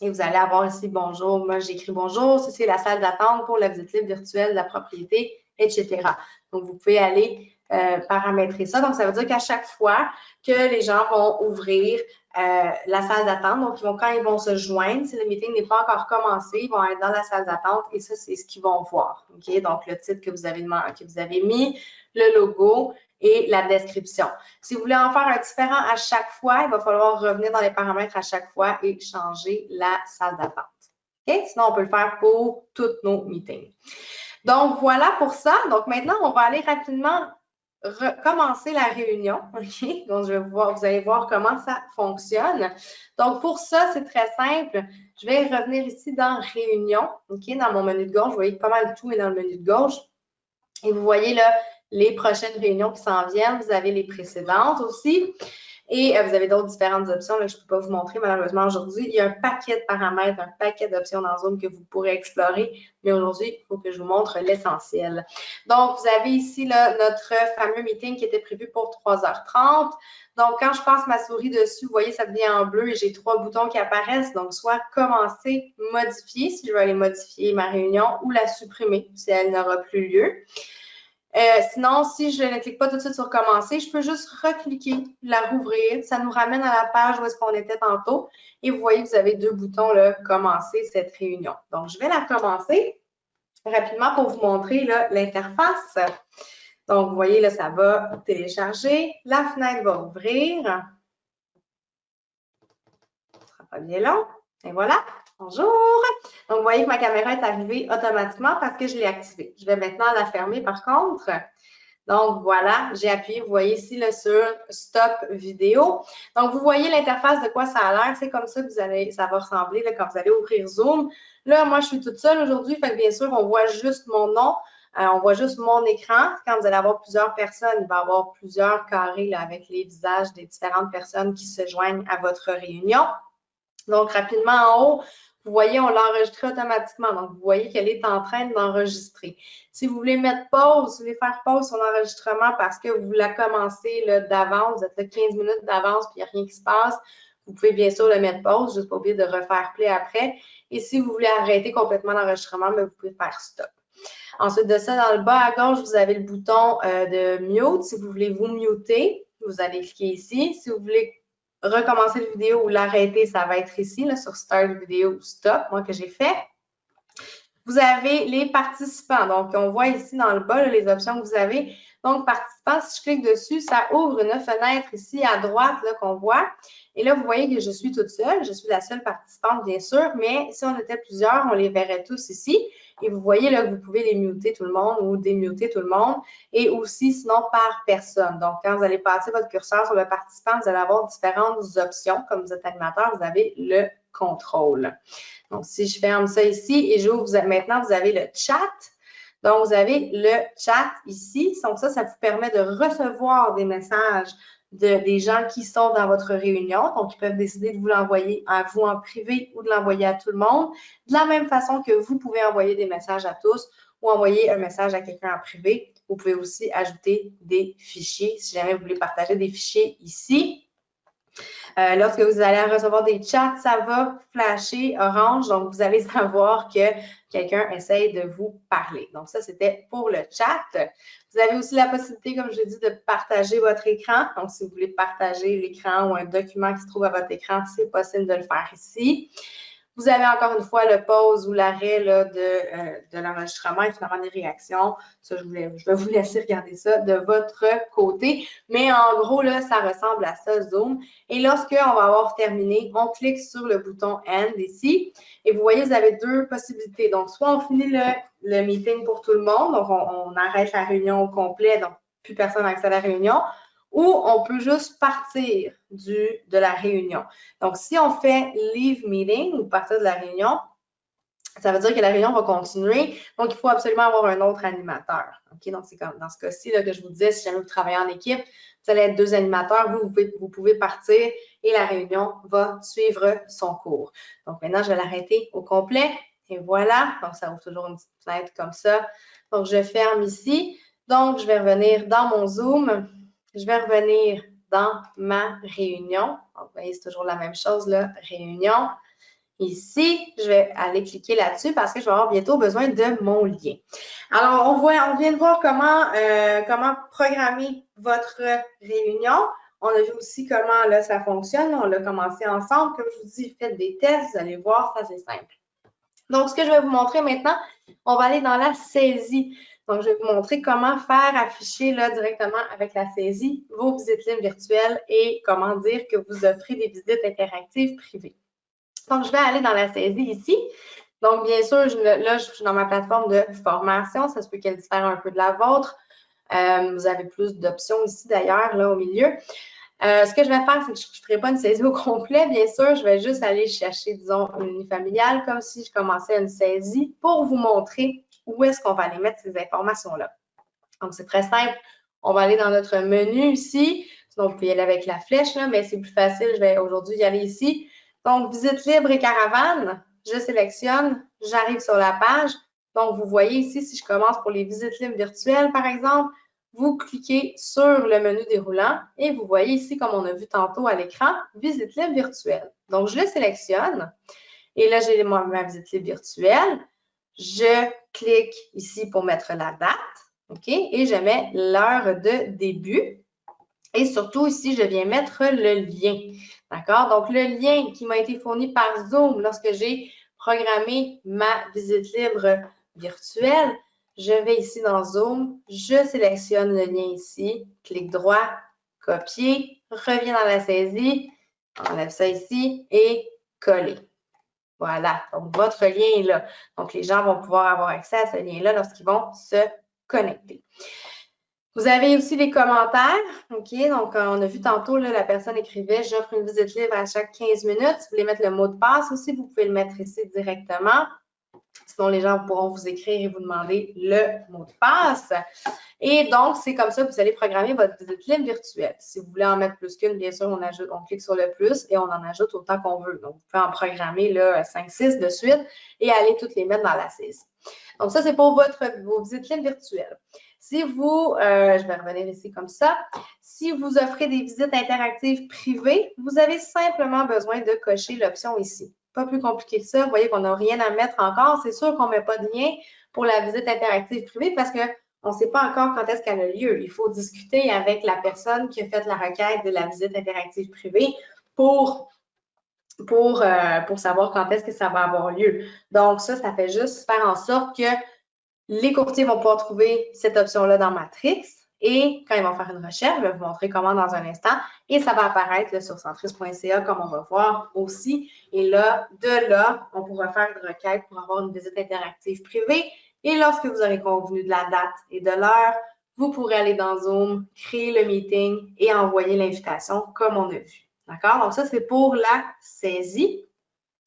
Et vous allez avoir ici « Bonjour ». Moi, j'écris « Bonjour ». Ça, c'est la salle d'attente pour la visite libre virtuelle de la propriété etc. Donc, vous pouvez aller paramétrer ça. Donc, ça veut dire qu'à chaque fois que les gens vont ouvrir la salle d'attente, donc quand ils vont se joindre, si le meeting n'est pas encore commencé, ils vont être dans la salle d'attente et ça, c'est ce qu'ils vont voir. OK? Donc, le titre que vous avez mis, le logo et la description. Si vous voulez en faire un différent à chaque fois, il va falloir revenir dans les paramètres à chaque fois et changer la salle d'attente. OK? Sinon, on peut le faire pour tous nos meetings. Donc, voilà pour ça. Donc, maintenant, on va aller rapidement recommencer la réunion. OK? Donc, vous allez voir comment ça fonctionne. Donc, pour ça, c'est très simple. Je vais revenir ici dans Réunion. OK? Dans mon menu de gauche, vous voyez que pas mal tout est dans le menu de gauche. Et vous voyez là, les prochaines réunions qui s'en viennent. Vous avez les précédentes aussi. Et vous avez d'autres différentes options là, que je ne peux pas vous montrer malheureusement aujourd'hui. Il y a un paquet de paramètres, un paquet d'options dans Zoom que vous pourrez explorer. Mais aujourd'hui, il faut que je vous montre l'essentiel. Donc, vous avez ici là, notre fameux meeting qui était prévu pour 3h30. Donc, quand je passe ma souris dessus, vous voyez, ça devient en bleu et j'ai 3 boutons qui apparaissent. Donc, soit commencer, modifier, si je veux aller modifier ma réunion, ou la supprimer si elle n'aura plus lieu. Sinon, si je ne clique pas tout de suite sur commencer, je peux juste recliquer, la rouvrir. Ça nous ramène à la page où est-ce qu'on était tantôt. Et vous voyez que vous avez 2 boutons, là, commencer cette réunion. Donc, je vais la commencer rapidement pour vous montrer l'interface. Donc, vous voyez, là, ça va télécharger. La fenêtre va ouvrir. Ce ne sera pas bien long. Et voilà. Bonjour! Donc, vous voyez que ma caméra est arrivée automatiquement parce que je l'ai activée. Je vais maintenant la fermer par contre. Donc, voilà, j'ai appuyé, vous voyez ici là, sur Stop vidéo. Donc, vous voyez l'interface de quoi ça a l'air. C'est comme ça que ça va ressembler là, quand vous allez ouvrir Zoom. Là, moi, je suis toute seule aujourd'hui. Fait que bien sûr, on voit juste mon nom. On voit juste mon écran. Quand vous allez avoir plusieurs personnes, il va y avoir plusieurs carrés là, avec les visages des différentes personnes qui se joignent à votre réunion. Donc, rapidement en haut, vous voyez, on l'a enregistré automatiquement. Donc, vous voyez qu'elle est en train d'enregistrer. Si vous voulez mettre pause, si vous voulez faire pause sur l'enregistrement parce que vous la commencez d'avance, vous êtes là 15 minutes d'avance puis il n'y a rien qui se passe, vous pouvez bien sûr le mettre pause, juste pas oublier de refaire play après. Et si vous voulez arrêter complètement l'enregistrement, vous pouvez faire stop. Ensuite de ça, dans le bas à gauche, vous avez le bouton de mute. Si vous voulez vous muter, vous allez cliquer ici. Si vous voulez recommencer la vidéo ou l'arrêter, ça va être ici, là, sur Start vidéo ou Stop, moi que j'ai fait. Vous avez les participants. Donc, on voit ici dans le bas là, les options que vous avez. Donc, participants, si je clique dessus, ça ouvre une fenêtre ici à droite qu'on voit. Et là, vous voyez que je suis toute seule. Je suis la seule participante, bien sûr, mais si on était plusieurs, on les verrait tous ici. Et vous voyez là que vous pouvez les muter tout le monde ou démuter tout le monde. Et aussi, sinon, par personne. Donc, quand vous allez passer votre curseur sur le participant, vous allez avoir différentes options. Comme vous êtes animateur, vous avez le contrôle. Donc, si je ferme ça ici et j'ouvre, maintenant, vous avez le chat. Donc, vous avez le chat ici. Donc, ça vous permet de recevoir des messages des gens qui sont dans votre réunion. Donc, ils peuvent décider de vous l'envoyer à vous en privé ou de l'envoyer à tout le monde. De la même façon que vous pouvez envoyer des messages à tous ou envoyer un message à quelqu'un en privé. Vous pouvez aussi ajouter des fichiers si jamais vous voulez partager des fichiers ici. Lorsque vous allez recevoir des chats, ça va flasher orange. Donc, vous allez savoir que quelqu'un essaye de vous parler. Donc, ça, c'était pour le chat. Vous avez aussi la possibilité, comme je l'ai dit, de partager votre écran. Donc, si vous voulez partager l'écran ou un document qui se trouve à votre écran, c'est possible de le faire ici. Vous avez encore une fois le pause ou l'arrêt de l'enregistrement et finalement des réactions. Ça, je vais vous laisser regarder ça de votre côté. Mais en gros, là, ça ressemble à ça, Zoom. Et lorsqu'on va avoir terminé, on clique sur le bouton End ici. Et vous voyez, vous avez 2 possibilités. Donc, soit on finit le meeting pour tout le monde, donc on arrête la réunion au complet, donc plus personne n'a accès à la réunion. Ou on peut juste partir de la réunion. Donc, si on fait Leave Meeting ou partir de la réunion, ça veut dire que la réunion va continuer. Donc, il faut absolument avoir un autre animateur. OK? Donc, c'est comme dans ce cas-ci que je vous disais, si jamais vous travaillez en équipe, vous allez être 2 animateurs, vous pouvez partir et la réunion va suivre son cours. Donc, maintenant, je vais l'arrêter au complet. Et voilà. Donc, ça ouvre toujours une petite fenêtre comme ça. Donc, je ferme ici. Donc, je vais revenir dans mon Zoom. Je vais revenir dans ma réunion. Donc, vous voyez, c'est toujours la même chose, là, réunion. ici, je vais aller cliquer là-dessus parce que je vais avoir bientôt besoin de mon lien. Alors, on vient de voir comment programmer votre réunion. On a vu aussi comment là, ça fonctionne. On l'a commencé ensemble. Comme je vous dis, faites des tests, vous allez voir, ça c'est simple. Donc, ce que je vais vous montrer maintenant, on va aller dans la saisie. Donc, je vais vous montrer comment faire afficher là, directement avec la saisie vos visites libres virtuelles et comment dire que vous offrez des visites interactives privées. Donc, je vais aller dans la saisie ici. Donc, bien sûr, là, je suis dans ma plateforme de formation. Ça se peut qu'elle diffère un peu de la vôtre. Vous avez plus d'options ici, d'ailleurs, là, au milieu. Ce que je vais faire, c'est que je ne ferai pas une saisie au complet, bien sûr. Je vais juste aller chercher, disons, une unifamiliale, comme si je commençais une saisie pour vous montrer où est-ce qu'on va aller mettre ces informations-là. Donc, c'est très simple. On va aller dans notre menu ici. Sinon, vous pouvez y aller avec la flèche, là, mais c'est plus facile. Je vais aujourd'hui y aller ici. Donc, visite libre et caravane. Je sélectionne. J'arrive sur la page. Donc, vous voyez ici, si je commence pour les visites libres virtuelles, par exemple, vous cliquez sur le menu déroulant et vous voyez ici, comme on a vu tantôt à l'écran, visite libre virtuelle. Donc, je le sélectionne et là, j'ai ma visite libre virtuelle. Je clique ici pour mettre la date, OK? Et je mets l'heure de début. Et surtout, ici, je viens mettre le lien, d'accord? Donc, le lien qui m'a été fourni par Zoom lorsque j'ai programmé ma visite libre virtuelle, je vais ici dans Zoom, je sélectionne le lien ici, clic droit, copier, reviens dans la saisie, enlève ça ici et coller. Voilà, donc votre lien est là. Donc, les gens vont pouvoir avoir accès à ce lien-là lorsqu'ils vont se connecter. Vous avez aussi les commentaires, OK? Donc, on a vu tantôt, là, la personne écrivait « J'offre une visite libre à chaque 15 minutes ». Si vous voulez mettre le mot de passe aussi, vous pouvez le mettre ici directement. Sinon, les gens pourront vous écrire et vous demander le mot de passe. Et donc, c'est comme ça que vous allez programmer votre visite libre virtuelle. Si vous voulez en mettre plus qu'une, bien sûr, on clique sur le plus et on en ajoute autant qu'on veut. Donc, vous pouvez en programmer 5-6 de suite et aller toutes les mettre dans la saisie. Donc, ça, c'est pour vos visites libres virtuelles. Si vous, je vais revenir ici comme ça, si vous offrez des visites interactives privées, vous avez simplement besoin de cocher l'option ici. Pas plus compliqué que ça. Vous voyez qu'on n'a rien à mettre encore. C'est sûr qu'on ne met pas de lien pour la visite interactive privée parce qu'on ne sait pas encore quand est-ce qu'elle a lieu. Il faut discuter avec la personne qui a fait la requête de la visite interactive privée pour savoir quand est-ce que ça va avoir lieu. Donc, ça fait juste faire en sorte que les courtiers vont pouvoir trouver cette option-là dans Matrix et quand ils vont faire une recherche, je vais vous montrer comment dans un instant et ça va apparaître là, sur centris.ca comme on va voir aussi. Et là, de là, on pourra faire une requête pour avoir une visite interactive privée et lorsque vous aurez convenu de la date et de l'heure, vous pourrez aller dans Zoom, créer le meeting et envoyer l'invitation comme on a vu. D'accord? Donc ça, c'est pour la saisie.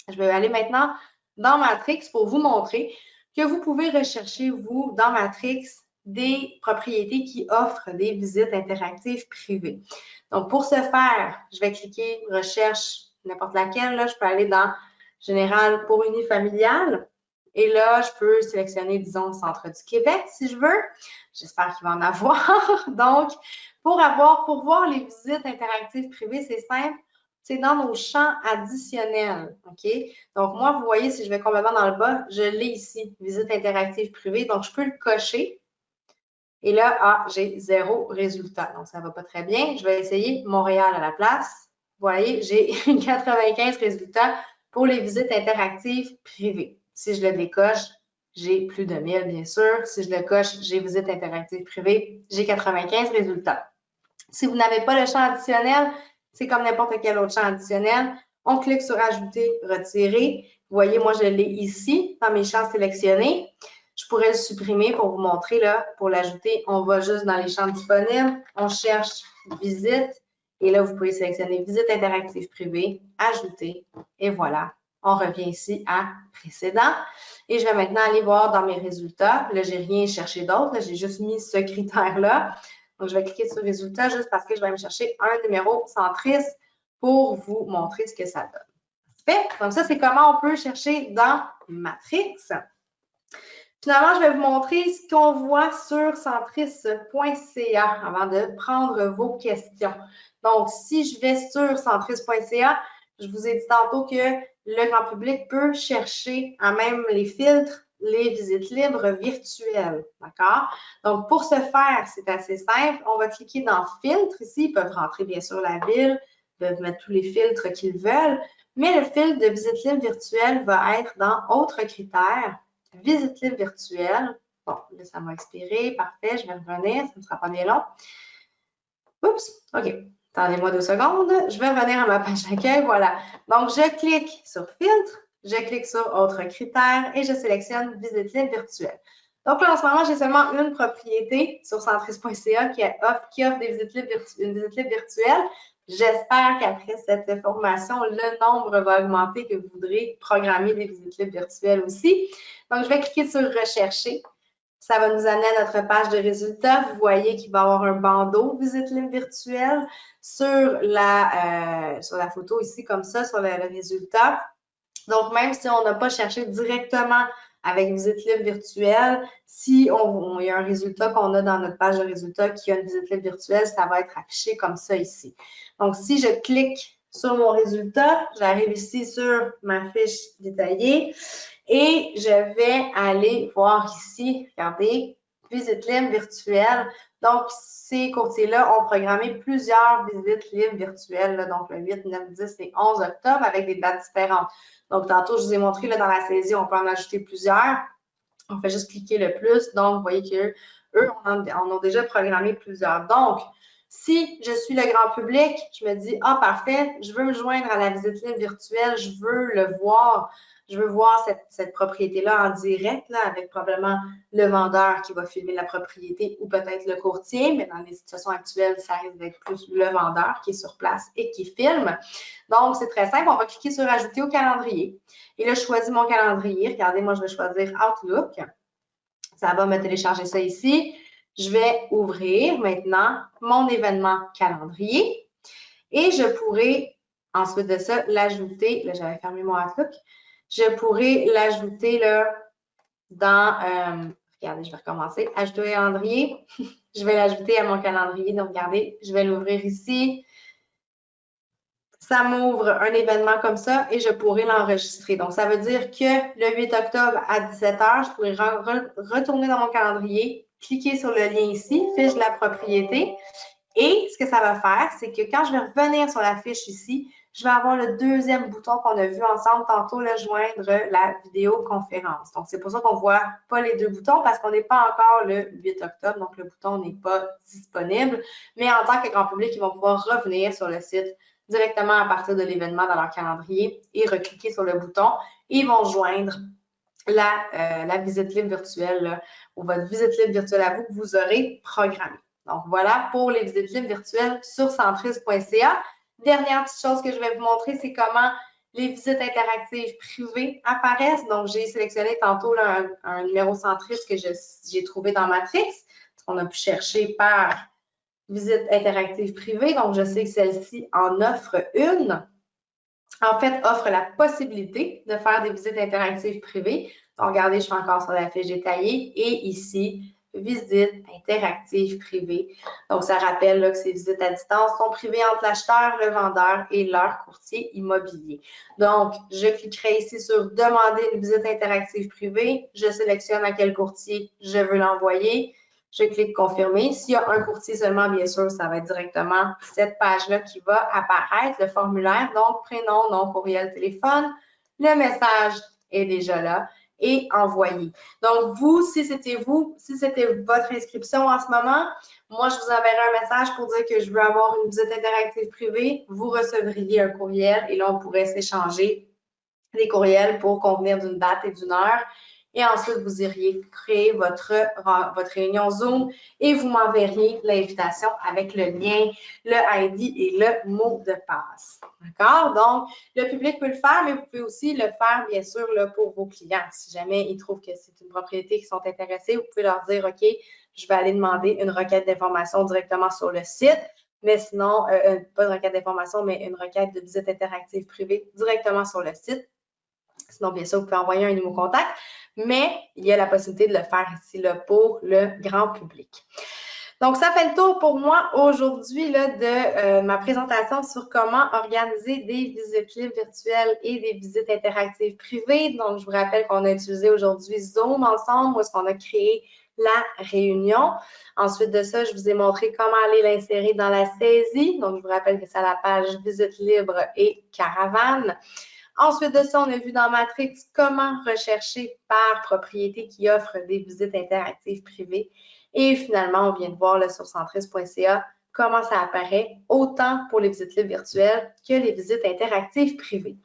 Je vais aller maintenant dans Matrix pour vous montrer que vous pouvez rechercher, vous, dans Matrix, des propriétés qui offrent des visites interactives privées. Donc, pour ce faire, je vais cliquer « Recherche » n'importe laquelle. Là, je peux aller dans « Général pour unifamilial ». Et là, je peux sélectionner, disons, Centre du Québec, si je veux. J'espère qu'il va en avoir. Donc, pour voir les visites interactives privées, c'est simple. C'est dans nos champs additionnels, OK? Donc, moi, vous voyez, si je vais complètement dans le bas, je l'ai ici, visite interactive privée. Donc, je peux le cocher. Et là, j'ai 0 résultat. Donc, ça ne va pas très bien. Je vais essayer Montréal à la place. Vous voyez, j'ai 95 résultats pour les visites interactives privées. Si je le décoche, j'ai plus de 1000, bien sûr. Si je le coche, j'ai visite interactive privée, j'ai 95 résultats. Si vous n'avez pas le champ additionnel, c'est comme n'importe quel autre champ additionnel. On clique sur « Ajouter »,« Retirer ». Vous voyez, moi, je l'ai ici, dans mes champs sélectionnés. Je pourrais le supprimer pour vous montrer, là, pour l'ajouter, on va juste dans les champs disponibles, on cherche « Visite » et là, vous pouvez sélectionner « Visite interactive privée »,« Ajouter » et voilà. On revient ici à « Précédent ». Et je vais maintenant aller voir dans mes résultats. Là, je n'ai rien cherché d'autre, j'ai juste mis ce critère-là. Donc, je vais cliquer sur « Résultats » juste parce que je vais me chercher un numéro centris pour vous montrer ce que ça donne. Parfait. Donc, ça, c'est comment on peut chercher dans Matrix. Finalement, je vais vous montrer ce qu'on voit sur centris.ca avant de prendre vos questions. Donc, si je vais sur centris.ca, je vous ai dit tantôt que le grand public peut chercher à même les filtres, les visites libres virtuelles, d'accord? Donc, pour ce faire, c'est assez simple. On va cliquer dans « Filtres » ici. Ils peuvent rentrer, bien sûr, la ville, ils peuvent mettre tous les filtres qu'ils veulent, mais le filtre de visite libre virtuelle va être dans « Autres critères »,« Visite libre virtuelle ». Bon, là, ça m'a expiré. Parfait, je vais revenir. Ça ne sera pas bien long. Oups, OK. Attendez-moi 2 secondes. Je vais revenir à ma page d'accueil. Voilà. Donc, je clique sur Filtre, je clique sur Autres critères et je sélectionne Visite libre virtuelle. Donc là, en ce moment, j'ai seulement une propriété sur centris.ca qui offre des visites libres une visite libre virtuelle. J'espère qu'après cette formation, le nombre va augmenter, que vous voudrez programmer des visites libres virtuelles aussi. Donc, je vais cliquer sur Rechercher. Ça va nous amener à notre page de résultats. Vous voyez qu'il va y avoir un bandeau visite libre virtuelle sur la photo ici, comme ça, sur le résultat. Donc, même si on n'a pas cherché directement avec visite libre virtuelle, si il y a un résultat qu'on a dans notre page de résultats qui a une visite libre virtuelle, ça va être affiché comme ça ici. Donc, si je clique sur mon résultat, j'arrive ici sur ma fiche détaillée et je vais aller voir ici, regardez, visite libre virtuelle. Donc, ces courtiers-là ont programmé plusieurs visites libres virtuelles, là, donc le 8, 9, 10 et 11 octobre avec des dates différentes. Donc, tantôt, je vous ai montré là, dans la saisie, on peut en ajouter plusieurs. On fait juste cliquer le plus. Donc, vous voyez qu'eux, en ont déjà programmé plusieurs. Donc, si je suis le grand public, je me dis, ah, parfait, je veux me joindre à la visite libre virtuelle, je veux le voir, je veux voir cette propriété-là en direct, là, avec probablement le vendeur qui va filmer la propriété ou peut-être le courtier, mais dans les situations actuelles, ça risque d'être plus le vendeur qui est sur place et qui filme. Donc, c'est très simple. On va cliquer sur « Ajouter au calendrier ». Et là, je choisis mon calendrier. Regardez, moi, je vais choisir Outlook. Ça va me télécharger ça ici. Je vais ouvrir maintenant mon événement calendrier et je pourrais, ensuite de ça, l'ajouter. Là, j'avais fermé mon Outlook. Je pourrais l'ajouter là dans, regardez, je vais recommencer. Ajouter au calendrier. Je vais l'ajouter à mon calendrier. Donc, regardez, je vais l'ouvrir ici. Ça m'ouvre un événement comme ça et je pourrais l'enregistrer. Donc, ça veut dire que le 8 octobre à 17 h, je pourrais retourner dans mon calendrier, cliquer sur le lien ici, fiche de la propriété. Et ce que ça va faire, c'est que quand je vais revenir sur la fiche ici, je vais avoir le deuxième bouton qu'on a vu ensemble tantôt, le joindre la vidéoconférence. Donc, c'est pour ça qu'on ne voit pas les deux boutons parce qu'on n'est pas encore le 8 octobre, donc le bouton n'est pas disponible. Mais en tant que grand public, ils vont pouvoir revenir sur le site directement à partir de l'événement dans leur calendrier et recliquer sur le bouton. Et ils vont joindre la visite libre virtuelle là, ou votre visite libre virtuelle à vous que vous aurez programmée. Donc, voilà pour les visites libres virtuelles sur centris.ca. Dernière petite chose que je vais vous montrer, c'est comment les visites interactives privées apparaissent. Donc, j'ai sélectionné tantôt là, un numéro Centris que j'ai trouvé dans Matrix, qu'on a pu chercher par visite interactive privée. Donc, je sais que celle-ci en offre une. En fait, offre la possibilité de faire des visites interactives privées. Donc, regardez, je suis encore sur la fiche détaillée et ici, visite interactive privée. Donc, ça rappelle là, que ces visites à distance sont privées entre l'acheteur, le vendeur et leur courtier immobilier. Donc, je cliquerai ici sur « Demander une visite interactive privée ». Je sélectionne à quel courtier je veux l'envoyer. Je clique « Confirmer ». S'il y a un courtier seulement, bien sûr, ça va être directement cette page-là qui va apparaître, le formulaire. Donc, prénom, nom, courriel, téléphone. Le message est déjà là et envoyé. Donc, vous, si c'était votre inscription en ce moment, moi, je vous enverrai un message pour dire que je veux avoir une visite interactive privée. Vous recevriez un courriel et là, on pourrait s'échanger des courriels pour convenir d'une date et d'une heure. Et ensuite, vous iriez créer votre réunion Zoom et vous m'enverriez l'invitation avec le lien, le ID et le mot de passe. D'accord? Donc, le public peut le faire, mais vous pouvez aussi le faire, bien sûr, là, pour vos clients. Si jamais ils trouvent que c'est une propriété qui sont intéressés, vous pouvez leur dire, OK, je vais aller demander une requête d'information directement sur le site. Mais sinon, pas une requête d'information, mais une requête de visite interactive privée directement sur le site. Sinon, bien sûr, vous pouvez envoyer un numéro contact, mais il y a la possibilité de le faire ici là, pour le grand public. Donc, ça fait le tour pour moi aujourd'hui de ma présentation sur comment organiser des visites libres virtuelles et des visites interactives privées. Donc, je vous rappelle qu'on a utilisé aujourd'hui Zoom ensemble, où est-ce qu'on a créé la réunion. Ensuite de ça, je vous ai montré comment aller l'insérer dans la saisie. Donc, je vous rappelle que c'est à la page Visite libre et Caravane. Ensuite de ça, on a vu dans Matrix comment rechercher par propriété qui offre des visites interactives privées. Et finalement, on vient de voir sur centris.ca comment ça apparaît autant pour les visites libres virtuelles que les visites interactives privées.